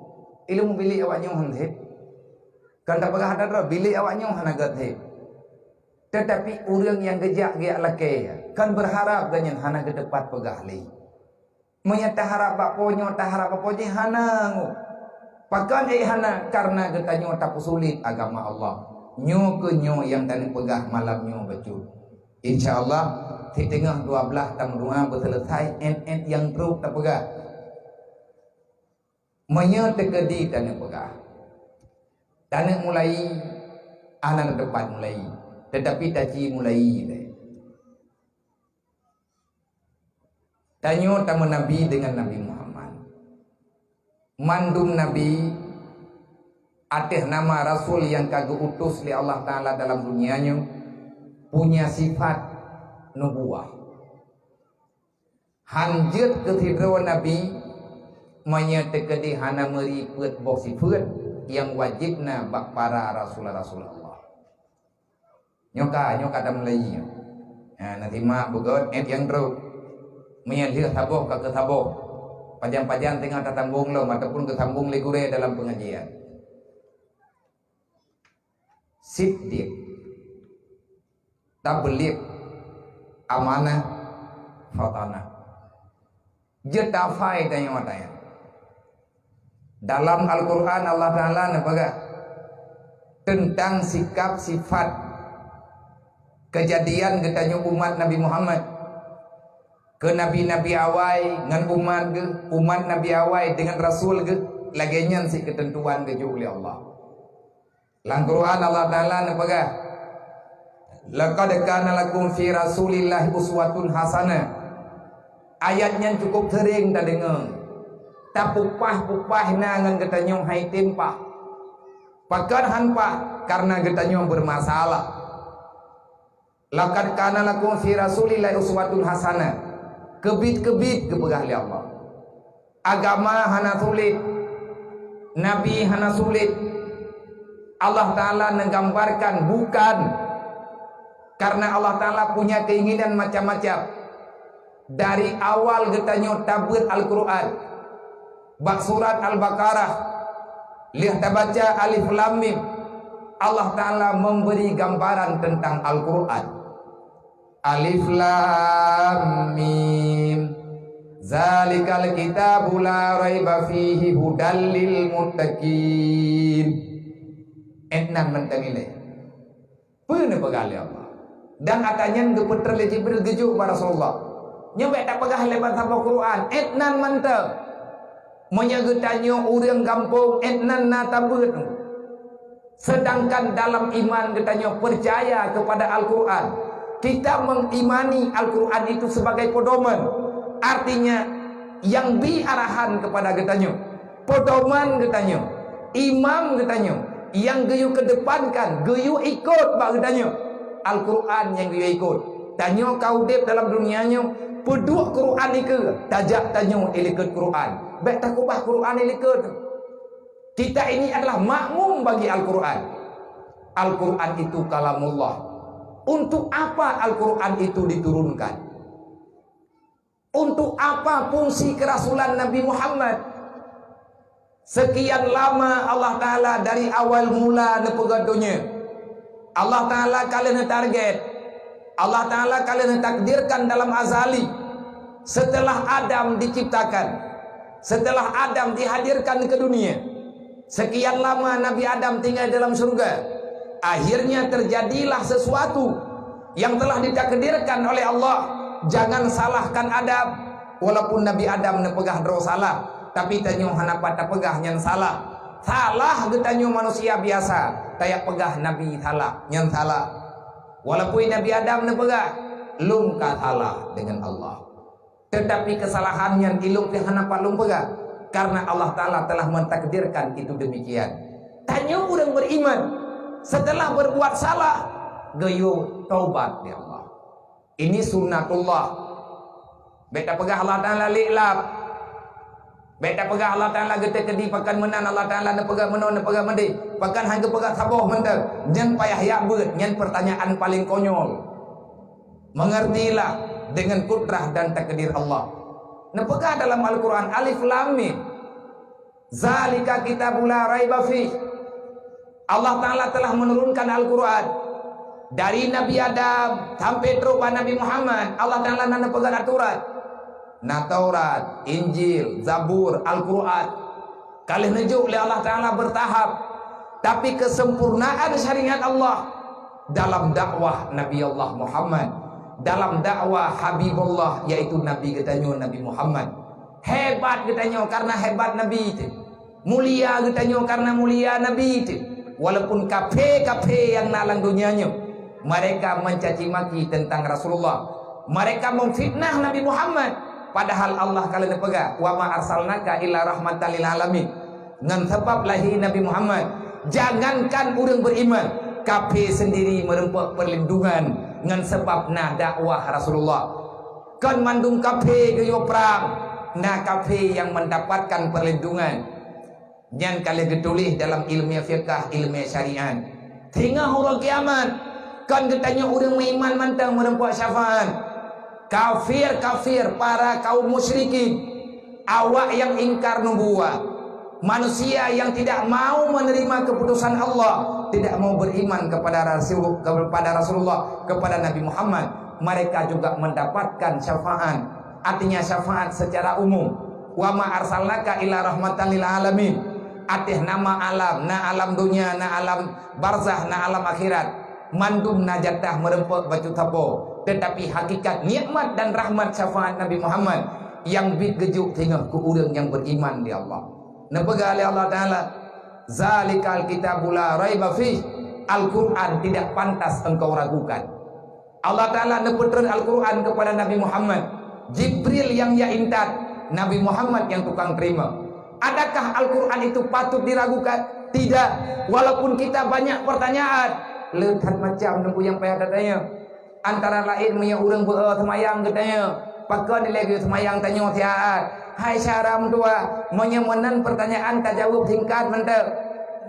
ilmu bilik awak nyong handhep kan tak bagah hadar bilik awak nyong hanagat he tetapi urang yang gejak ge alake kan berharap ganyen hana ke depan pegah li menyata harap baponyo ta harap baponyo hana nggu pakan hana karena getanyo tak sulit agama Allah nyo ke nyo yang tadi pegah malam nyo becut insyaallah di tengah 12 tam 2 berselesai en yang teruk tak pegah menyetekedi tadi pegah tadi mulai anak depan mulai tetapi taji mulai tanyo tamu Nabi dengan Nabi Muhammad mandum Nabi Ada nama Rasul yang kagak utus oleh Allah Ta'ala dalam dunianya, punya sifat nubuah. Hanjut ketiga Nabi menyatakan hana meriput boh sifat yang wajibna bak para Rasul Allah. Nyoka dalam Melayu. Nanti mak bukan yang teruk menyalih taboh ke taboh. Pajang-pajang tengah tatambung lo ataupun kesambung legure dalam pengajian. Siddiq, tabligh, amanah, fatanah. Jetafai tanya matanya. Dalam Al-Quran Allah Ta'ala nampaknya tentang sikap sifat kejadian ketanya umat Nabi Muhammad ke nabi-nabi awal dengan umat Nabi awal dengan Rasul ke laginya si ketentuan ke oleh Allah. Dalam Quran Allah Ta'ala nampaknya laqad kana lakum fi Rasulillah uswatun hasanah. Ayatnya cukup sering tak dengar. Tak pupah nangan ketanya hai tempah. Pakan hanpah karena ketanya bermasalah. Laqad kana lakum fi Rasulillah uswatun hasanah. Kebit-kebit kepegah oleh Allah. Agama hana sulit, Nabi hana sulit. Allah Ta'ala menggambarkan bukan karena Allah Ta'ala punya keinginan macam-macam. Dari awal getanya tabut Al-Quran, bak surat Al-Baqarah, lihat baca Alif Lam Mim, Allah Ta'ala memberi gambaran tentang Al-Quran. Alif Lam Mim, zalikal kitabu la raiba fihi hudal lil muttaqin. Entnan mentangile pun pegali Allah dan atanya gepeter le Jibril gejuk pada Rasulullah nyampe tak pegah lebat sama Quran entnan mantap menyagetanya urang kampung entnan na tabut. Sedangkan dalam iman katanya percaya kepada Al-Quran, kita mengimani Al-Quran itu sebagai pedoman, artinya yang diarahan kepada katanya pedoman katanya imam katanya yang geyu kedepankan, geyu ikut bak katanya Al-Quran yang geyu ikut. Tanya kau dep dalam dunianya peduk Quran ke tajak tanya ikut Quran. Baik tak ubah Quran ikut. Kita ini adalah makmum bagi Al-Quran. Al-Quran itu kalamullah. Untuk apa Al-Quran itu diturunkan? Untuk apa fungsi kerasulan Nabi Muhammad? Sekian lama Allah Ta'ala dari awal mula nepegadonya Allah Ta'ala kalian target, Allah Ta'ala kalian takdirkan dalam azali. Setelah Adam diciptakan, setelah Adam dihadirkan ke dunia, sekian lama Nabi Adam tinggal dalam surga. Akhirnya terjadilah sesuatu yang telah ditakdirkan oleh Allah. Jangan salahkan Adam. Walaupun Nabi Adam nepegah dro salah, tapi tanyo hanapa tak pegah yang salah. Salah getanyo manusia biasa, tayak pegah Nabi salah, yang salah. Walaupun Nabi Adam nepegah lungka salah dengan Allah. Tetapi kesalahan yang ilung hanapa lung pegah karena Allah Ta'ala telah mentakdirkan itu demikian. Tanyo orang beriman setelah berbuat salah gayo taubat ya Allah. Ini sunnatullah. Beta pegah Allah Ta'ala li'lab. Beta pegah Allah Ta'ala gete kedi pakan menan Allah Ta'ala na pegah menon na pegah mende. Pakan hangga pegah saboh mentar. Nyan payah yak beut, nyan pertanyaan paling konyol. Mengertilah dengan kudrah dan takdir Allah. Na pegah dalam Al-Quran Alif Lam Mim. Zalika kitabul la raiba fi. Allah Ta'ala telah menurunkan Al-Quran dari Nabi Adam sampai terus Nabi Muhammad. Allah Ta'ala nana pegang aturan na Taurat, Injil, Zabur, Al-Quran. Kalian nejuk oleh Allah Ta'ala bertahap. Tapi kesempurnaan syariat Allah dalam dakwah Nabi Allah Muhammad, dalam dakwah Habibullah, yaitu Nabi katanya Nabi Muhammad. Hebat katanya karena hebat Nabi itu. Mulia katanya karena mulia Nabi itu. Walaupun kafe-kafe yang nalang dunianya, mereka mencaci maki tentang Rasulullah, mereka memfitnah Nabi Muhammad. Padahal Allah kalian pegah wa ma arsalnaka illa rahmatan lil alamin. Ngan sebab lahi Nabi Muhammad Jangankan orang beriman, kafir sendiri merempak perlindungan dengan sebab na dakwah Rasulullah. Kan mandung kafir geyo perang, na kafir yang mendapatkan perlindungan. Yang kali ditulis dalam ilmu fiqh, ilmu syariat. Tengah orang kiamat, kan katanya orang beriman mantang merempak syafaat. Kafir para kaum musyrikin, awak yang ingkar nubuwah, manusia yang tidak mau menerima keputusan Allah, tidak mau beriman kepada Rasulullah, kepada Nabi Muhammad, mereka juga mendapatkan syafaat. Artinya syafaat secara umum. Wa ma arsalnaka illa rahmatan lil alamin. Artinya nama alam, na alam dunia, na alam barzah, na alam akhirat. Mandum najatah merempak baju tapo. Tetapi hakikat nikmat dan rahmat syafaat Nabi Muhammad yang bit gejuk tengah ku urang yang beriman di Allah. Nepega oleh Allah Ta'ala, zalikal kitabul la raiba fih, Al-Quran tidak pantas engkau ragukan. Allah Ta'ala nepetreun Al-Quran kepada Nabi Muhammad, Jibril yang ya intat, Nabi Muhammad yang tukang terima. Adakah Al-Quran itu patut diragukan? Tidak. Walaupun kita banyak pertanyaan, lehat macam nunggu yang payah katanya. Antara lain punya orang semayang katanya, pakai lagi semayang tanya tiaat. Hai syaram tua, menyemenan pertanyaan tak jawab singkat mentek.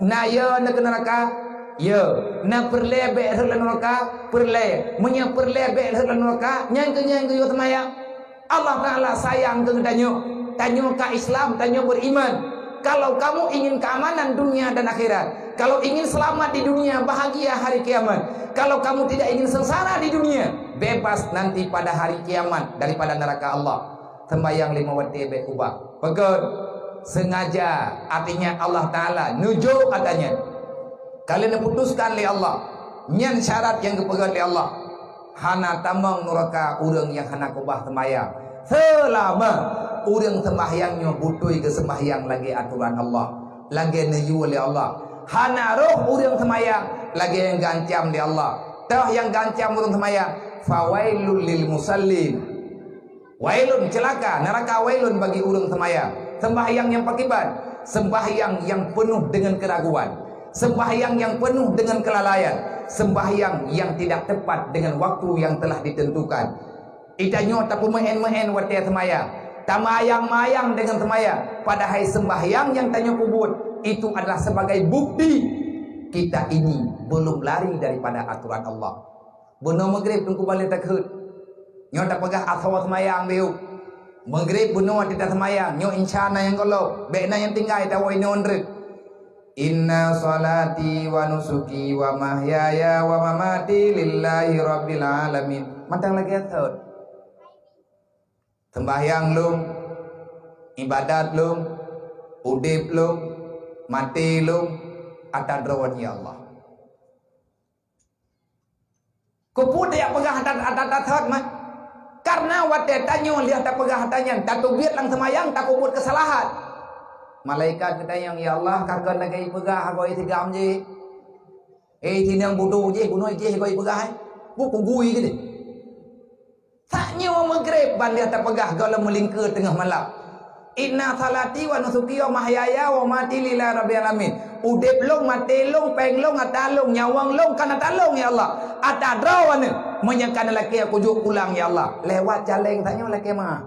Na ya nak neraka? Ya. Na perlebek hela neraka? Perle. Menye perlebek hela neraka? Nyang ke yo semayang. Allah Taala sayang ke tanya. Tanya ke Islam, tanya beriman. Kalau kamu ingin keamanan dunia dan akhirat, kalau ingin selamat di dunia, bahagia hari kiamat, kalau kamu tidak ingin sengsara di dunia, bebas nanti pada hari kiamat daripada neraka Allah, sembahyang 5 waktu baik ubah. Pegot sengaja, artinya Allah Ta'ala nujuk katanya, kalian putuskan oleh Allah nyan syarat yang kepegat oleh Allah, hana tamang neraka urang yang hana kubah sembahyang selama urang sembahyangnya butuh ke sembahyang lagi aturan Allah, lagi nuju oleh Allah. Hana roh urang sembahyang lagi yang gancam di Allah. Tah yang gancam urang sembahyang, fawailul lil musallin. Wailun celaka, neraka wailun bagi urang sembahyang. Sembahyang yang pakiban, sembahyang yang penuh dengan keraguan, sembahyang yang penuh dengan kelalaian, sembahyang yang tidak tepat dengan waktu yang telah ditentukan. Itanyo tapu mehen wate sembahyang, tamayang-mayang dengan sembahyang, padahal sembahyang yang tanyo kubut itu adalah sebagai bukti kita ini belum lari daripada aturan Allah. Benar maghrib tunggu balik takut. Nyo tak pegah asal semayang biu. Maghrib benar tidak semayang. Nyo insana yang kalau, bekna yang tinggal tahu ini ondret. Inna salati wa nusuki wa mahyaya wa mamati lillahi rabbil alamin. Mantang lagi atur. Sembahyang lum, ibadat lum, udip lum, mati lum, atadrowan ya Allah. Kuput dia pegah atat mah. Karena wate tanyo lihat tak pegah tanya, tak tubir lang semayang, tak kubut kesalahan. Malaikat katanya ya Allah kagak lagi pegah agoi tigam je. Tinang bodoh je, gunoi je agoi pegah. Bu kugui gitu. Taknya maghrib bandia tak pegah kalau melingkar tengah malam. Inna salati wa nusuki wa mahyaya wa mati lillahi rabbil alamin. Udip long, mati long, peng long, atalong, nyawang long, kana talong ya Allah. Atadrawane menyakan laki aku juk pulang ya Allah. Lewat jalan tanya laki mah.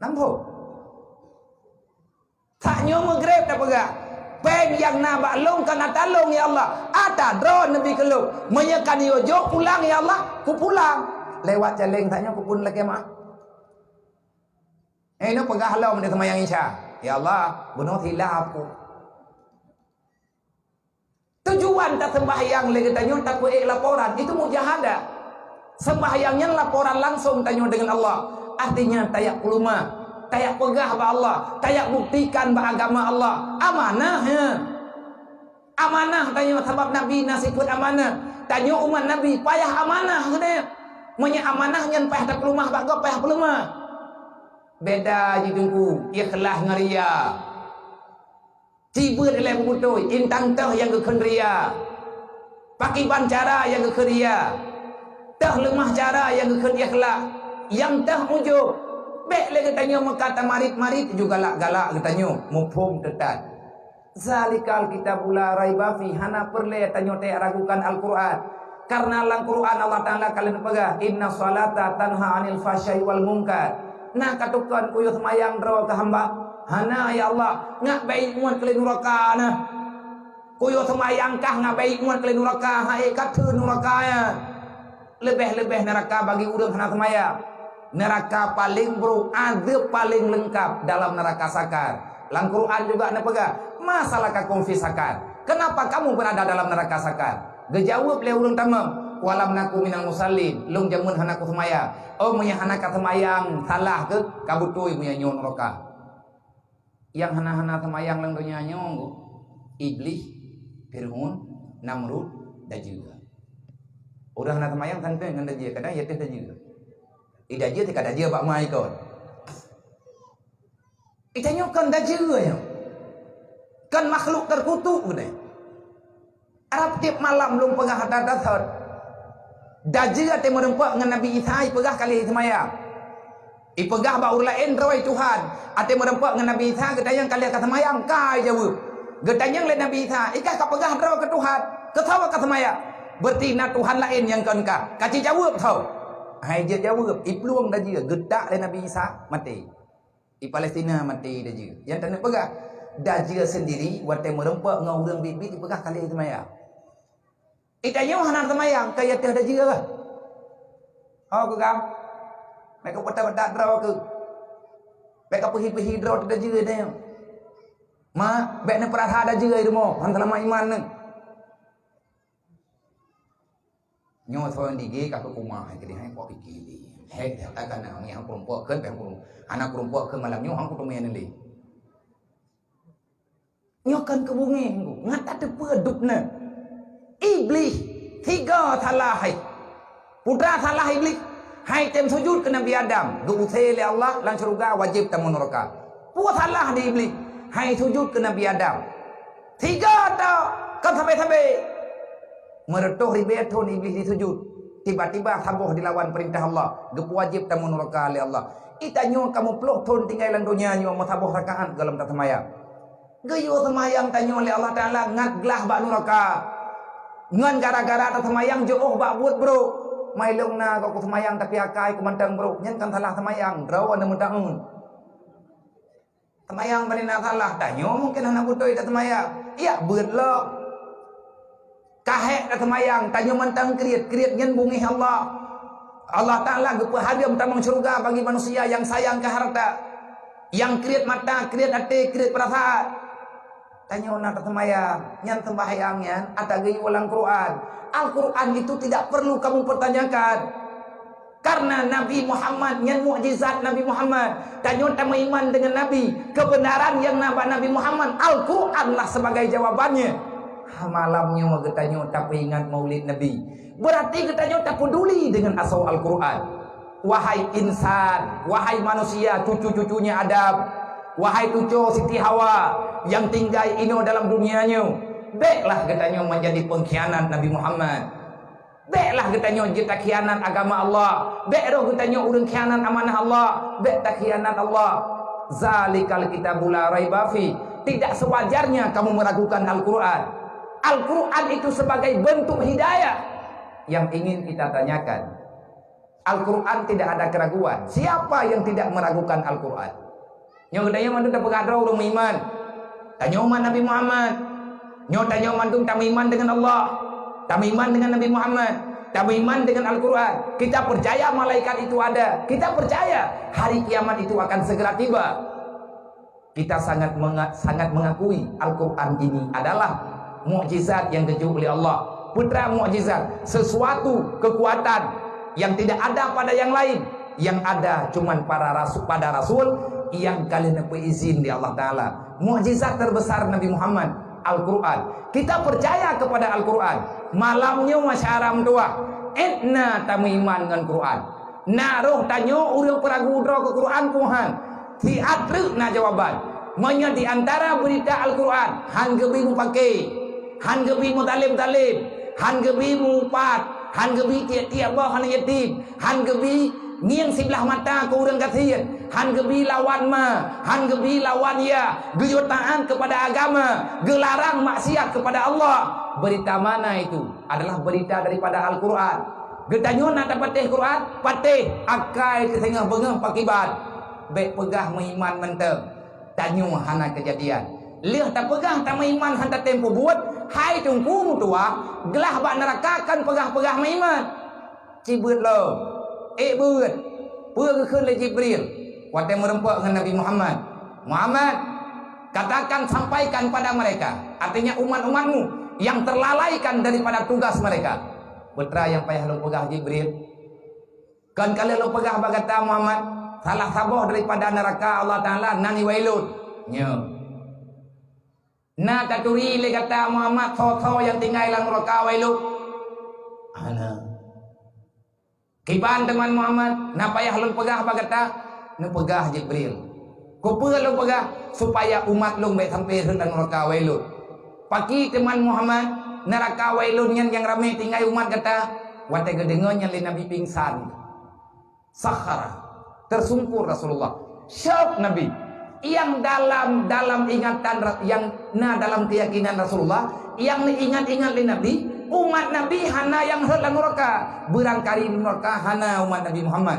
Nampak? Taknya maghrib tak pegah. Peng yang nabak long kana talong ya Allah. Atadro nabi keluk menyakan yo juk pulang ya Allah. Ku pulang. Lewat jalan tanya ku pun laki mah. Ini pegah halau menit semayang isya. Ya Allah, benar hilaf aku. Tujuan tak sembahyang lagi tanya tak kuik laporan itu mujahadah. Sembahyangnya laporan langsung tanya dengan Allah. Artinya tayak kuluma, tayak pegah ba Allah, tayak buktikan ba agama Allah. Amanah ya. Amanah tanya sebab Nabi nasibut amanah. Tanya umat Nabi payah amanah katanya. Menya amanah nyan payah tak kulumah ba go payah kulumah. Beda jidungku ikhlas ngaria. Tiba dalam butuh intang tah yang kekenria. Pakai bancara yang kekeria. Tah lemah cara yang keken ikhlas. Yang tah ujub Bek le katanya makata marit-marit juga galak katanya mufhum tetat. Zalikal kitabul la raiba fi hana perle tanyo te ragukan Al-Qur'an. Karena Al-Qur'an Allah Taala kalian pegah inna salata tanha 'anil fahsya'i wal munkar. Nah katukan kuyuh mayang draw ke hamba. Hana ya Allah ngak baik muat kalian neraka nah. Kuyuh mayang kah ngak baik muat kalian neraka hae kateu neraka ya. Lebih-lebih neraka bagi urang hana mayang. Neraka paling buruk, azab paling lengkap dalam neraka sakar. Dalam Quran juga ada pegang masalah kakum fi sakar. Kenapa kamu berada dalam neraka sakar? Gejawab le urang tamam, walam naku minal musallin. Lung jamun hana ku semaya. Oh munya hana ka semayang salah ke kabutui munya nyon neraka. Yang hana-hana semayang lang dunya nyong Iblis, Fir'aun, Namrud dan juga. Udah hana semayang santai ngan dia kadang ya teh juga. Ida je te kada je bak mai kon. Ita nyokan da je ya. Kan makhluk terkutuk gede. Arab tiap malam lum pegah hada dasar. Da je te merempak ngan Nabi Isa pegah kali semaya. I pegah ba ur lain rawai Tuhan. Ate merempak ngan Nabi Isa gedayang kali ka semayang kai jawab. Gedayang le Nabi Isa ikah ka pegah raw ke Tuhan. Ketawa ka semaya. Berarti na Tuhan lain yang kon ka. Kaci jawab tau. Hai dia jawab, ipluang dah juga gedak le Nabi Isa mati. Di Palestina mati dah juga. Yang tak nak pegah dah juga sendiri watai merempak ngau urang bibit dipegah kali semaya. Itanya hanan semayang kaya teh dah juga lah. Oh ke kam. Mereka patah-patah draw ke. Mereka pergi-pergi draw dah juga dah. Ma, bek ne perah dah juga itu mo, hantar nama iman ne. Nyo thon dige ka ko kuma hai kedi hai ko pikir di hai ta kana ngi hang perempuan kan perempuan anak perempuan ke malam nyo hang ko temen ni nyo kan ke bungi ngata te pedupna iblis tiga salah hai putra salah iblis hai tem sujud ke Nabi Adam du le Allah lang surga wajib tamun neraka pu salah di iblis hai sujud ke Nabi Adam tiga ta kan sampai meretuh ribeton iblis di sujud. Tiba-tiba sabuh dilawan perintah Allah. Gep wajib tamu neraka oleh Allah. Itanyo kamu peluk ton tinggalan dunia nyo masabuh rakaat dalam tak semayang. Geyo semayang tanyo oleh Allah Taala ngat gelah bak neraka. Ngan gara-gara tak semayang jauh bak buat bro. Mai long na kau semayang tapi akai ku mantang bro. Nyen kan salah semayang. Draw anda mutaun. Semayang balina salah tanyo mungkin anak butoi tak semayang. Iya beut lo. Kahek dah semayang tanya mentang kriat nyen bungi Allah Ta'ala gepa hadiam tamang syurga bagi manusia yang sayang ke harta yang kriat mata kriat hati kriat perasaan tanya nak semayang nyen sembahyang nyen atagi ulang Al-Quran itu tidak perlu kamu pertanyakan karena Nabi Muhammad nyen mukjizat Nabi Muhammad tanya tamu iman dengan Nabi kebenaran yang Nabi Muhammad Al-Quran lah sebagai jawabannya. Malamnya magetanyo tapi ingat maulid Nabi. Berarti getanyo tak peduli dengan asal Al-Quran. Wahai insan, wahai manusia, cucu-cucunya Adam, wahai cucu Siti Hawa yang tinggal ini dalam dunianya, baiklah getanyo menjadi pengkhianat Nabi Muhammad. Baiklah getanyo kita khianat agama Allah. Baiklah getanyo urang khianat amanah Allah. Baik tak khianat Allah. Zalikal kitabul la raiba fi. Tidak sewajarnya kamu meragukan Al-Quran. Al-Quran itu sebagai bentuk hidayah yang ingin kita tanyakan. Al-Quran tidak ada keraguan. Siapa yang tidak meragukan Al-Quran? Yang kedanya mandu tak pengadra orang iman. Tanya umat Nabi Muhammad. Nyo tanya mandu tak iman dengan Allah. Tak iman dengan Nabi Muhammad. Tak iman dengan Al-Quran. Kita percaya malaikat itu ada. Kita percaya hari kiamat itu akan segera tiba. Kita sangat mengakui Al-Quran ini adalah mukjizat yang ditunjuk oleh Allah, putra mukjizat, sesuatu kekuatan yang tidak ada pada yang lain, yang ada cuman pada rasul yang kalian dapat izin di Allah Taala. Mukjizat terbesar Nabi Muhammad Al-Quran. Kita percaya kepada Al-Quran. Malamnya masyaram tua, etna tamu iman dengan Quran. Naruh tanyo urang peragu dro ke Quran Tuhan. Si atru na jawaban. Manya di antara berita Al-Quran, han gebi mu pakai han gebi mu talim han gebi mu upat, han gebi tiap-tiap bah han yatim, han gebi Nghiang sebelah mata ke orang kasihan. Han gebi lawan ma, han gebi lawan ya, gejutaan kepada agama, gelarang maksiat kepada Allah. Berita mana itu? Adalah berita daripada Al-Quran. Getanyo nak dapat Quran, patih akai ke tengah bengah pakibat. Baik pegah meiman menteng. Tanyo hana kejadian. Leh tak pegah tak meiman han tak tempo buat. Hai tungku tua, gelah bak neraka kan pegah-pegah meiman. Cibut lo. Buat Pura ke le Jibril Waktu merempak dengan Nabi Muhammad. Muhammad, katakan, sampaikan pada mereka, artinya umat-umatmu yang terlalaikan daripada tugas mereka. Betra yang payah lo pegah Jibril. Kan kalau lo pegah berkata Muhammad, salah sabuh daripada neraka Allah Ta'ala nani wailun. Na taturi le kata Muhammad, so yang tinggal dalam neraka wailun. Ana kiban teman Muhammad, na payah lu pegah apa kata? Na pegah Jibril. Ko lu pegah supaya umat lu baik sampai dalam neraka wailun. Pagi teman Muhammad, neraka wailun yang ramai tinggal umat kata, wate gedengonya le Nabi pingsan. Sakhara, tersungkur Rasulullah. Syok Nabi yang dalam ingatan, yang dalam keyakinan Rasulullah, yang ingat-ingat le Nabi. Umat Nabi hana yang dalam neraka, berangkali neraka hana umat Nabi Muhammad.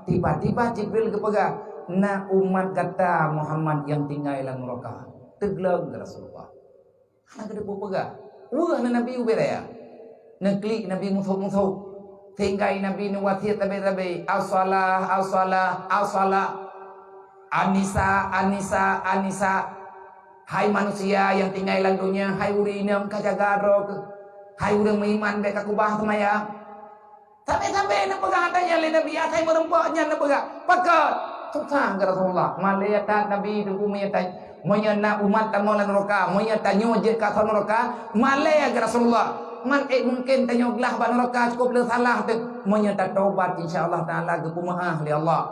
Tiba-tiba Jibril kepegah, na umat kata Muhammad yang tinggal dalam neraka. Teglang ke Rasulullah. Hana kada pegah. Wah na Nabi uberaya. Neklik Nabi musuh-musuh. Tinggal Nabi nu wasiat tabe-tabe. As-salah. Anisa. Hai manusia yang tinggal dalam dunia, hai urinam kajagarok. Hai urang meiman baik aku bah semaya. Sampai nak pegang tanya le Nabi, atai merempaknya nak pegang. Pakat. Susah ke Rasulullah. Malaya tak Nabi tu menyata menyana umat tamu lan neraka, menyata nyoje ka neraka. Malaya ke Rasulullah. Mungkin tanya gelah ban neraka cukup le salah tu. Menyata taubat insyaallah taala ke pumaah li Allah.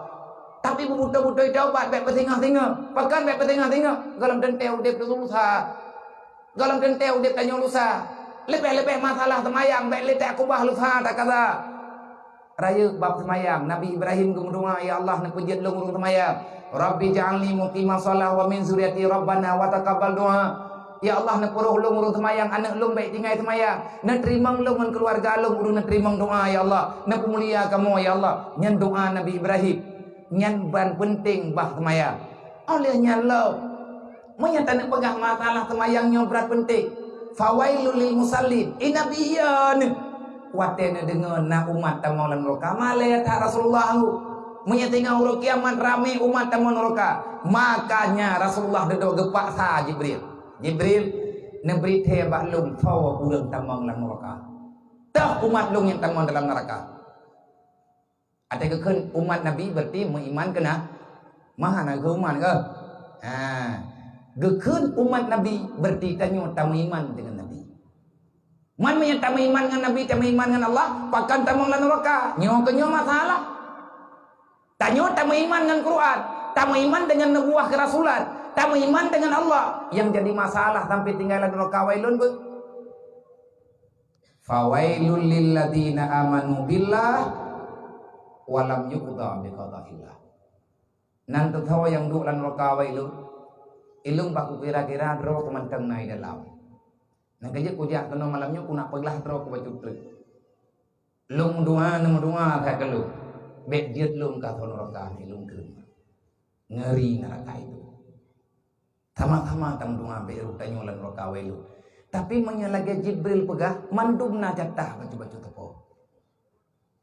Tapi buta-buta taubat baik petengah-tengah. Pakan baik petengah-tengah. Galam denteu dia lusa. Galam denteu dia tanya lusa. Lebih-lebih masalah semayang, baik letak aku bah lusa tak kata. Raya bab semayang, Nabi Ibrahim berdoa, ya Allah nak pejat long urung semayang. Rabbi ja'alni muqimah salah wa min zuriati rabbana wa taqabbal doa. Ya Allah nak puruh long urung semayang, anak long baik tinggal semayang. Nak terima long dengan keluarga long urung nak terima doa ya Allah. Nak pemulia kamu ya Allah. Nyan doa Nabi Ibrahim. Nyan ban penting bah semayang. Olehnya lo menyata nak pegang masalah semayangnya berat penting. Fawailul lil musallin. Inabiyan. Watena dengan na umat tamu lan neraka. Malaya tak Rasulullah lu. Menyatinga urut kiamat ramai umat tamu neraka. Makanya Rasulullah duduk gepak sa Jibril. Jibril neberi tebak lum fawa urang tamu lan neraka. Dah umat lum yang tamu dalam neraka. Ada kekan umat Nabi berarti mengiman kena mahana ke umat ke? Gekun umat Nabi berarti tanyo tamu iman dengan Nabi. Man yang tamu iman dengan Nabi, tamu iman dengan Allah, pakan tamu lan neraka. Nyo kenyo masalah. Tanyo tamu iman dengan Quran, tamu iman dengan nubuah kerasulan, tamu iman dengan Allah. Yang jadi masalah sampai tinggal lan neraka wailun bu. Fawailul lil ladzina amanu billah walam yuqda bi qada'illah. Nan tahu yang duk lan neraka wailun. Ilung baku kira-kira draw kemantang naik dalam. Nak kerja kujak kena malamnya ku nak peglah draw ku baju truk. Lung doa tak kelu. Bet diet lung ka thon neraka ilung ke. Ngeri neraka itu. Sama-sama tang doa be tanyo lan neraka welu. Tapi menyalage Jibril pegah mandumna jatah baju-baju tepo.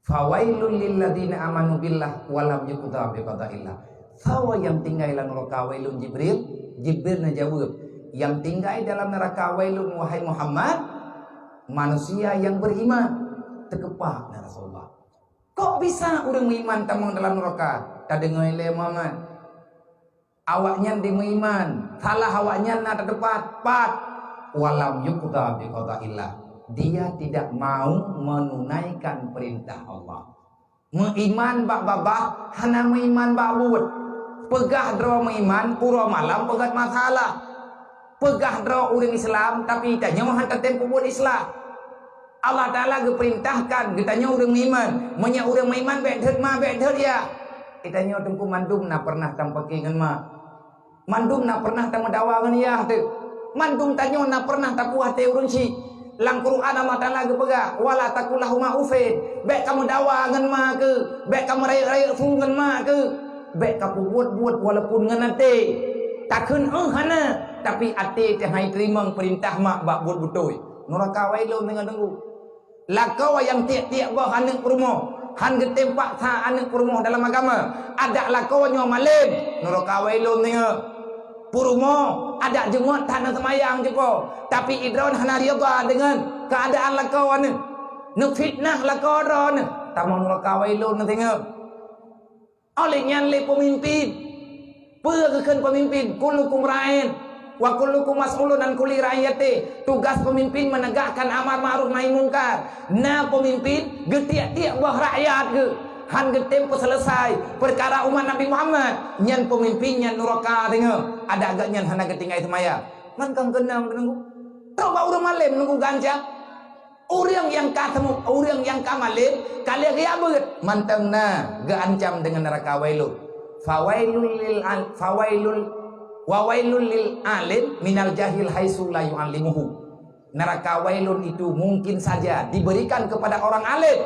Fawailul lil ladzina amanu billah walam yuqda bi qada'illah. Sawa yang tinggal dalam neraka wailun Jibril nak jawab, yang tinggal dalam neraka wailun wahai Muhammad, manusia yang beriman. Terkepak na Rasulullah. Kok bisa orang beriman tamang dalam neraka? Tak dengar le Muhammad. Awaknya di beriman, salah awaknya nak terdepat, pat. Walam yuqda bi qada'illah. Dia tidak mau menunaikan perintah Allah. Mengiman bak babah, hana mengiman bak buat. Pegah draw mengiman, pura malam pegat masalah. Pegah draw orang Islam, tapi tanya mahan tempo buat Islam. Allah Ta'ala geperintahkan getanya orang iman, menya orang iman baik ya. Itanya tengku mandum na pernah tampaki ngan ma. Mandum na pernah tam dawa ngan ya tu. Mandum tanyo na pernah tapuah te urang si. Lang Quran Allah Ta'ala gepega wala takulahuma ufid. Baik kamu dawa ngan ma ke, baik kamu raya-raya fu ngan ma ke. Baik kamu buat walaupun ngan ate. Takun hana tapi ate te hai terima perintah mak bak buat butoi. Neraka wailun dengan dengu. Lakau yang tiap-tiap bah anak perumoh, han getempak tha anak perumoh dalam agama. Ada lakau nyo malim, neraka wailun nia. Perumoh ada jemaat tanah semayang juga, tapi idron hana rida dengan keadaan lakau ane. Nuk fitnah lakau ron, tamang neraka wailun tengok. Oleh nyan le pemimpin, pegekeun pemimpin, kullukum ra'in. Wa kullukum mas'ulun an kulli ra'iyati. Tugas pemimpin menegakkan amar ma'ruf nahi mungkar. Nah pemimpin getiak-tiak bah rakyat ge. Han getempo selesai perkara umat Nabi Muhammad. Nyan pemimpin nyan neraka tengok. Ada agak nyan hana getinggai semaya. Man kang kenam nunggu. Coba urang malim nunggu gancang. Orang yang ketemu, orang yang kamalim, kalian ya beut. Mantengna geancam dengan neraka wailun. Fawailul wa wailul lil alim minal jahil haitsu la yu'allimuhu. Neraka wailun itu mungkin saja diberikan kepada orang alim.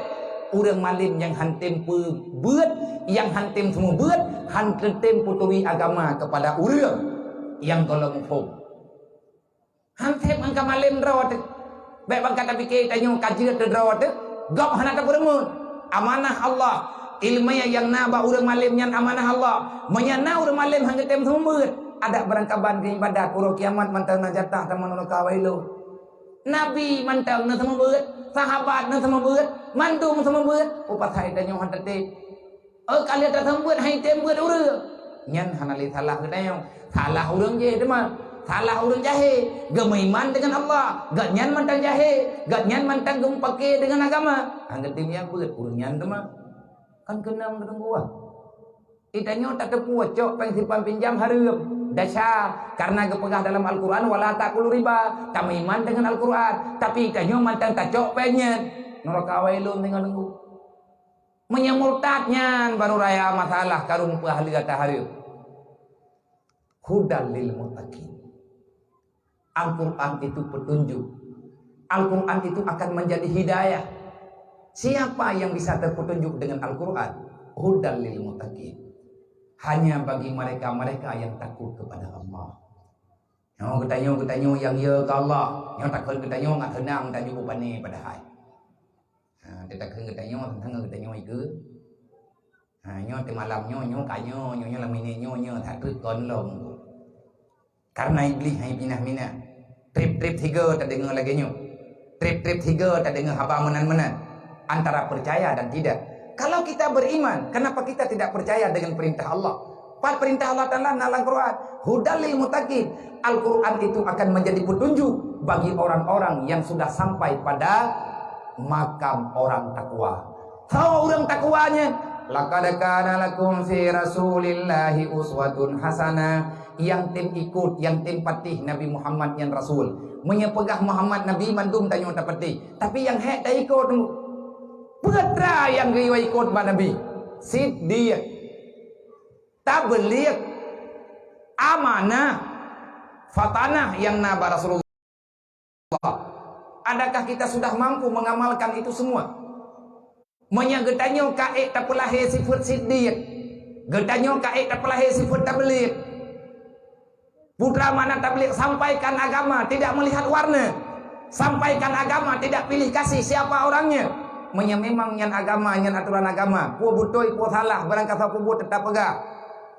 Urang malim yang hantem beut, yang hantem semua beut, hantem puturi agama kepada urang yang tolong hukum. Hantem angka malim rawat. Baik bang kata fikir tanyo kajian rawat. Gap hana ta beremun. Amanah Allah. Ilmiah yang naba urang malim yang amanah Allah. Menyana urang malim hantem semua beut. Ada berangkaban ke ibadat uro kiamat mantang na jatah taman neraka wailu. Nabi mantang na sama beut, sahabat na sama beut, mandum sama beut, upat hai danyo hantate. Kalian tak sama beut hai tem beut urang. Nyan hanali salah gedayo. Salah urang je demah. Salah urang jahe, gemaiman dengan Allah, gak nyan mantang jahe, gak nyan mantang gempake dengan agama. Angkat timnya beut urang nyan demah. Kan kenang ketemu gua. Itanyo tak tepu cok pengsimpan pinjam hareup. Dasar karena kepegah dalam Al-Quran wala takul riba, kami iman dengan Al-Quran tapi kanyo mantang tacok penyen neraka wailun dengan nunggu menyemurtatnya baru raya masalah karung ahli kata hari hudal lil muttaqin. Al-Quran itu petunjuk, Al-Quran itu akan menjadi hidayah. Siapa yang bisa terpetunjuk dengan Al-Quran? Hudal lil muttaqin. Hanya bagi mereka-mereka yang takut kepada Allah. Yang ketanyo yang ya ke Allah, yang takut ketanyo ngat tenang tak jumpa pani pada hai. Dia takut ketanyo tentang ketanyo itu. Nyo te malam nyo kanyo lamine nyo tak tekon long. Karena iblis hai pinah-minah. Trip tiga tak dengar lagi nyo. Trip tiga tak dengar haba menan-menan. Antara percaya dan tidak. Kalau kita beriman, kenapa kita tidak percaya dengan perintah Allah? Perintah Allah Ta'ala dalam Quran, hudal lil muttaqin. Al-Quran itu akan menjadi petunjuk bagi orang-orang yang sudah sampai pada makam orang takwa. Tahu orang takwanya? Laqad kana lakum fi Rasulillahi uswatun hasanah. Yang tim ikut, yang tim patih Nabi Muhammad yang Rasul. Menyepegah Muhammad Nabi mandum tanyo tak patih. Tapi yang hek tak ikut putra yang riwayat ikut Nabi Siddiq, tabligh, amanah, fatanah yang naba Rasulullah. Adakah kita sudah mampu mengamalkan itu semua? Menyagetanyo kae tapulahe sifat Siddiq, getanyo kae tapulahe sifat tabligh. Putra mana tabligh sampaikan agama tidak melihat warna, sampaikan agama tidak pilih kasih siapa orangnya. Memang nyan agama, nyan aturan agama. Pu butoi, pu salah, barang kata pu but tetap pegah.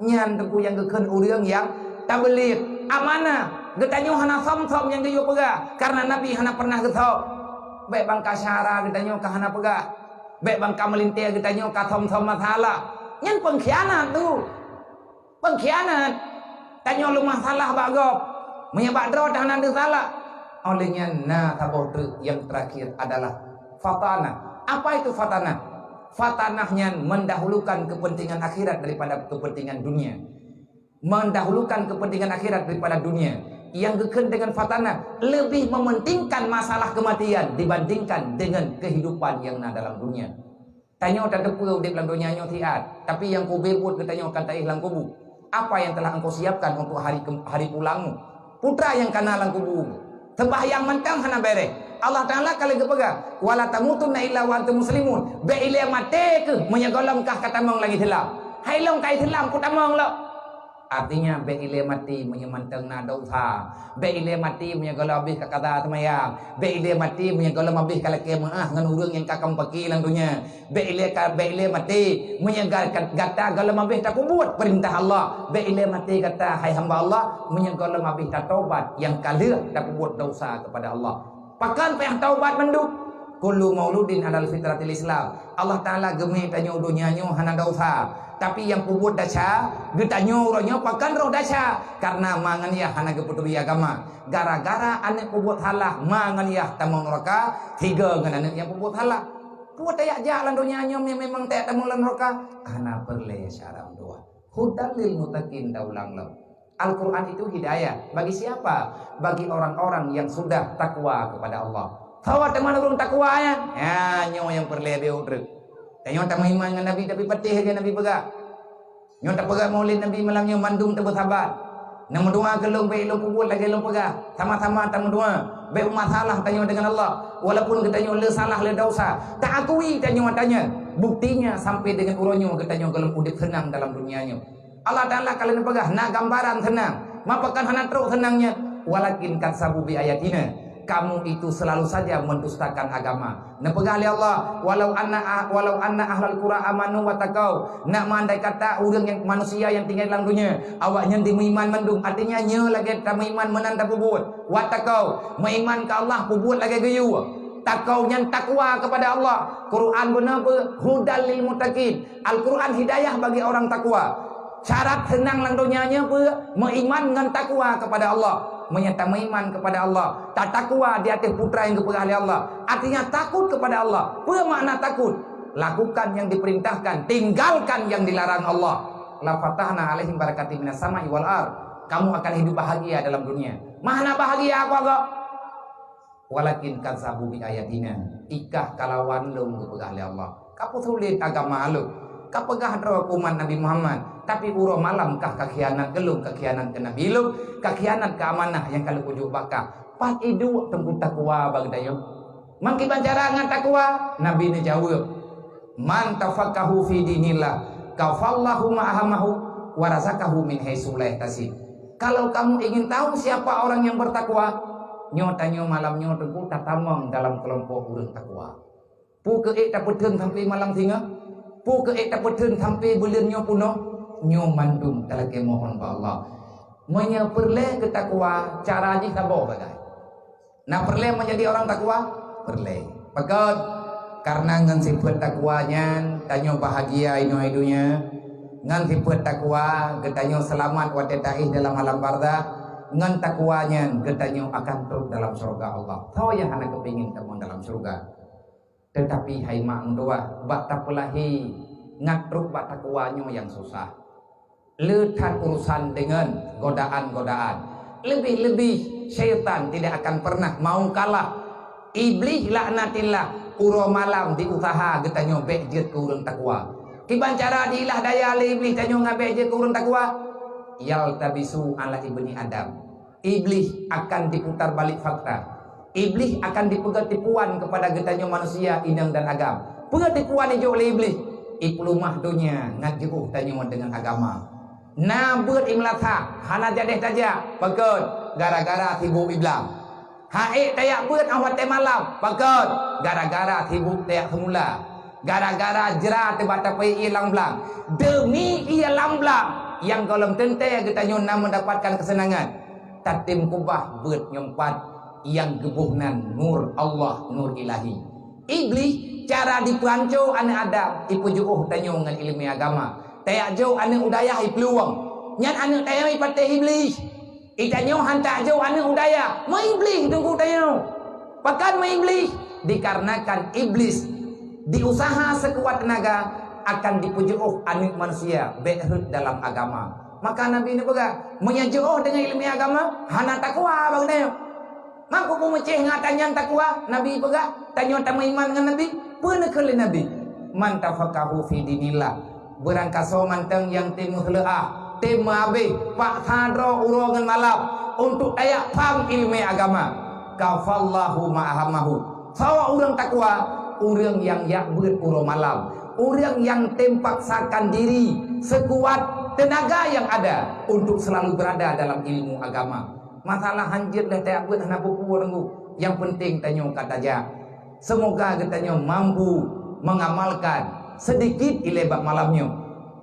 Nyan teku yang geken urang yang tabligh, amanah. Getanyo hana som-som yang geyo pegah. Karena Nabi hana pernah getau. Baik bang kasyara getanyo ka hana pegah. Baik bang kamelintir getanyo ka som-som masalah. Nyan pengkhianat tu. Pengkhianat. Tanyo lumah salah bagop. Menyebab drot hana ada salah. Olehnya taboh yang terakhir adalah fatanah. Apa itu fatanah? Fatanahnya mendahulukan kepentingan akhirat daripada kepentingan dunia. Mendahulukan kepentingan akhirat daripada dunia. yang geken dengan fatana lebih mementingkan masalah kematian dibandingkan dengan kehidupan yang na dalam dunia. Tanya tak depa di dalam dunia nyo tiat, tapi yang ku bebut katanya akan taih lang kubu. Apa yang telah engkau siapkan untuk hari pulangmu? Putra yang kana lang kubu. Sembahyang mentang hana bere. Allah Taala kalau gepegang, wala tamutunna illa wa antum muslimun. Be ile mate ke menyegolam kah kata mong lagi telam. Hai long kai telam ku tamong lo. Artinya be ile mati menyemantang na dosa, be ile mati menyegolam habis kata temayang, be ile mati menyegolam habis kalau kemaah ngan urang yang kakam paki lang dunia, be ile mati menyegalkan kata galam habis tak kubut perintah Allah, be ile mati kata hai hamba Allah menyegolam habis tak taubat yang kala tak kubut dosa kepada Allah. Pakan payah taubat menduk kullu mauludin alal fitratil Islam. Allah Taala gemih tanyo dunia nyo hana dosa. Tapi yang kubut daca, getanyo rohnya pakan roh daca karena mangan ya hana keputubi agama. Gara-gara anak kubut halah mangan ya tamang neraka, tiga ngan anak yang kubut halah. Kuat ayak jalan dunia nyo memang tak tamang neraka. Hana perle syaram doa. Hudal lil mutakin daulang lam. Al-Quran itu hidayah bagi siapa? Bagi orang-orang yang sudah takwa kepada Allah. Tahu teman orang takwa ya? Ya nyo yang perle dia udruk. Tanya tak iman dengan Nabi tapi patih aja Nabi pegak. Nyo tak pegak maulid Nabi malam nyo mandung tak bersabar. Nama doa gelung be ilmu kubur lagi ilmu pegak. Sama-sama tamu doa. Be masalah tanya dengan Allah. Walaupun kita nyo le salah le dosa, tak akui tanya. Buktinya sampai dengan uronyo kita nyo gelung udip senang dalam dunianya. Allah Taala kalau pegak nak gambaran senang. Mapakan hana teruk senangnya. Walakin katsabu bi ayatina. Kamu itu selalu saja mendustakan agama. Nepegah oleh Allah, walau anna ahlal qura amanu wa taqau. Nak mandai kata orang yang manusia yang tinggal dalam dunia, awaknya diiman mendung, artinya nya lagi tak iman menanda pubut. Wa taqau, meiman ke Allah pubut lagi gayu. Takau yang takwa kepada Allah. Quran benar apa? Hudal lil muttaqin. Al-Quran hidayah bagi orang takwa. Syarat senang dalam dunianya apa? Meiman dengan takwa kepada Allah. Menyatakan iman kepada Allah, tak takwa di atas putra yang kepada Allah. Artinya takut kepada Allah. Apa makna takut? Lakukan yang diperintahkan, tinggalkan yang dilarang Allah. La fatahna alaihim barakatim minas sama'i wal ard. Kamu akan hidup bahagia dalam dunia. Mana bahagia apa kok? Walakin kadzabu bi ayatina. Ikah kalawan lum kepada Allah. Kapu sulit agama lu. Kapegah hukuman Nabi Muhammad, tapi uroh malam kah kakhianat gelung, kakhianat ke Nabi lu, kakhianat ke amanah yang kalau pujuk baka. Pat idu tengku takwa bagdayo. Mangki bancara ngan takwa, Nabi ni jawab, man tafaqahu fi dinillah, kafallahu ma'ahamahu wa razaqahu min haitsu la yahtasib. Kalau kamu ingin tahu siapa orang yang bertakwa, nyotanyo malam nyo tengku tatamang dalam kelompok orang takwa. Pu ke tak peteng sampai malam singa. Pu ke tak peteng sampai bulan nyo puno nyo mandum talake mohon ba Allah menye perle ke takwa caranya sabo bagai nak perle menjadi orang takwa perle pakat karena ngan sifat takwanya tanyo bahagia ino-idunya ngan sifat takwa getanyo selamat wa taih dalam alam barzah ngan takwanya getanyo akan turun dalam surga Allah. Tahu yang anak kepingin kamu dalam surga. Tetapi hai mak doa bak tapelahi ngatruk bak takwanya yang susah. Letak urusan dengan godaan-godaan. Lebih-lebih syaitan tidak akan pernah mau kalah. Iblis laknatillah uro malam diusaha getanyo bek je ke urang takwa. Kiban cara diilah daya iblis tanyo ngabek je ke urang takwa. Yal tabisu ala ibni Adam. Iblis akan diputar balik fakta. Iblis akan dipegat tipuan kepada getanyo manusia inang dan agam. Pegat tipuan ijo oleh iblis. Iplumah dunia ngajuh tanyo dengan agama. Na beut imlatha hana jadeh taja pegat gara-gara sibuk iblang. Haik tayak beut awat malam pegat gara-gara sibuk tayak semula. Gara-gara jera tebak tapai ilang blang. Demi ilang blang yang kolom tente getanyo na mendapatkan kesenangan. Tatim kubah beut nyempat yang gebuhnan nur Allah, nur ilahi. Iblis cara dipanco anak Adam ipujuh tanyo ngan ilmu agama. Tayak jauh anak udayah ipeluang. Nyan anak tayo ipateh iblis. Itanyo hantak jauh anak udayah. Ma iblis tunggu tayo. Pakan ma iblis dikarenakan iblis diusaha sekuat tenaga akan dipujuh anak manusia behut dalam agama. Maka Nabi ni berkata, menyajoh dengan ilmu agama, hana takwa bang dia. Mampu ku meceh ngatanya takwa, Nabi berkata, tanya tamu iman dengan Nabi, pernah kali Nabi. Man tafaqahu fi dinillah. Berangkaso manteng yang timuh leah, tema habis, pak sadro urongan malam untuk ayak pam ilmu agama. Kafallahu ma'ahamahu. Sawa orang takwa, orang yang yakbut urang malam, orang yang tempaksakan diri sekuat tenaga yang ada untuk selalu berada dalam ilmu agama. Masalah hanjir dah tak buat anak buku orang. Yang penting tanya kata aja. Semoga katanya mampu mengamalkan sedikit ilebak malamnya.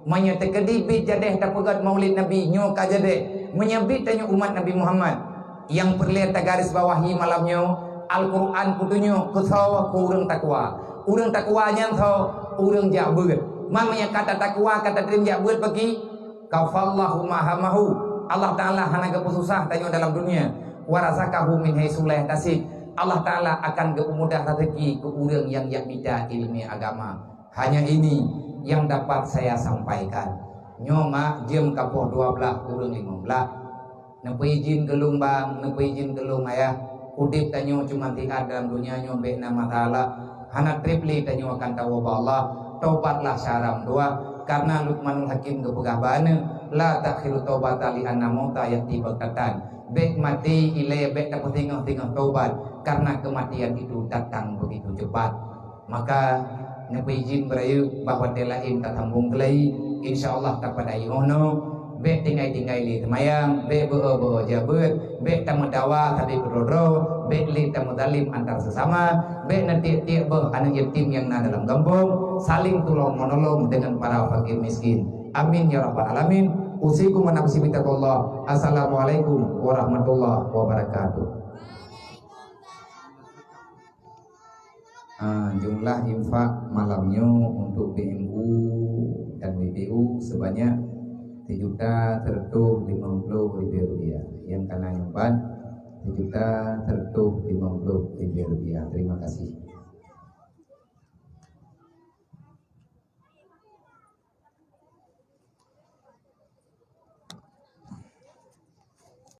Menyatakan bit jadeh tak pegat maulid Nabi nyo ka jadeh. Menyabit tanya umat Nabi Muhammad yang perlihat garis bawahi malamnya Al-Quran kutunyo kesawa kurang takwa. Urang takwanya tho urang jabut. Mamanya kata takwa kata terim jabut bagi kafallahu mahamahu. Allah Ta'ala hana kepususah tanya dalam dunia. Warazakahu min haitsu la yahtasib. Allah Ta'ala akan kemudah rezeki ke urang yang yakmida ilmu agama. Hanya ini yang dapat saya sampaikan. Nyoma jam kapoh 12 kurang 15. Nempe izin gelung bang, nempe izin gelung ayah. Udip tanyo cuma tiada dalam dunia nyombe nama Ta'ala. Hana tripli tanyo akan tahu Allah. Taubatlah syaram doa. Karena Luqmanul Hakim kepegah bana la takhiru taubata li anna mauta yati baghtatan. Bek mati ile bek dapat tinggal taubat karena kematian itu datang begitu cepat. Maka nabi izin berayu bahwa telain tatambung kelai insyaallah tak pada ihono bek tinggai li temayang bek beo jabut bek tamu dawa tapi berdoro bek li tamu dalim antar sesama bek nanti tiap anak yatim yang ada dalam kampung saling tolong menolong dengan para fakir miskin. Amin ya rabbal alamin. Usikum wa nafsi bitaqullah. Assalamualaikum warahmatullahi wabarakatuh. Jumlah infak malamnya untuk BMU dan WPU sebanyak 7.150.000 rupiah. Yang kena nyumpan 7.150.000 rupiah.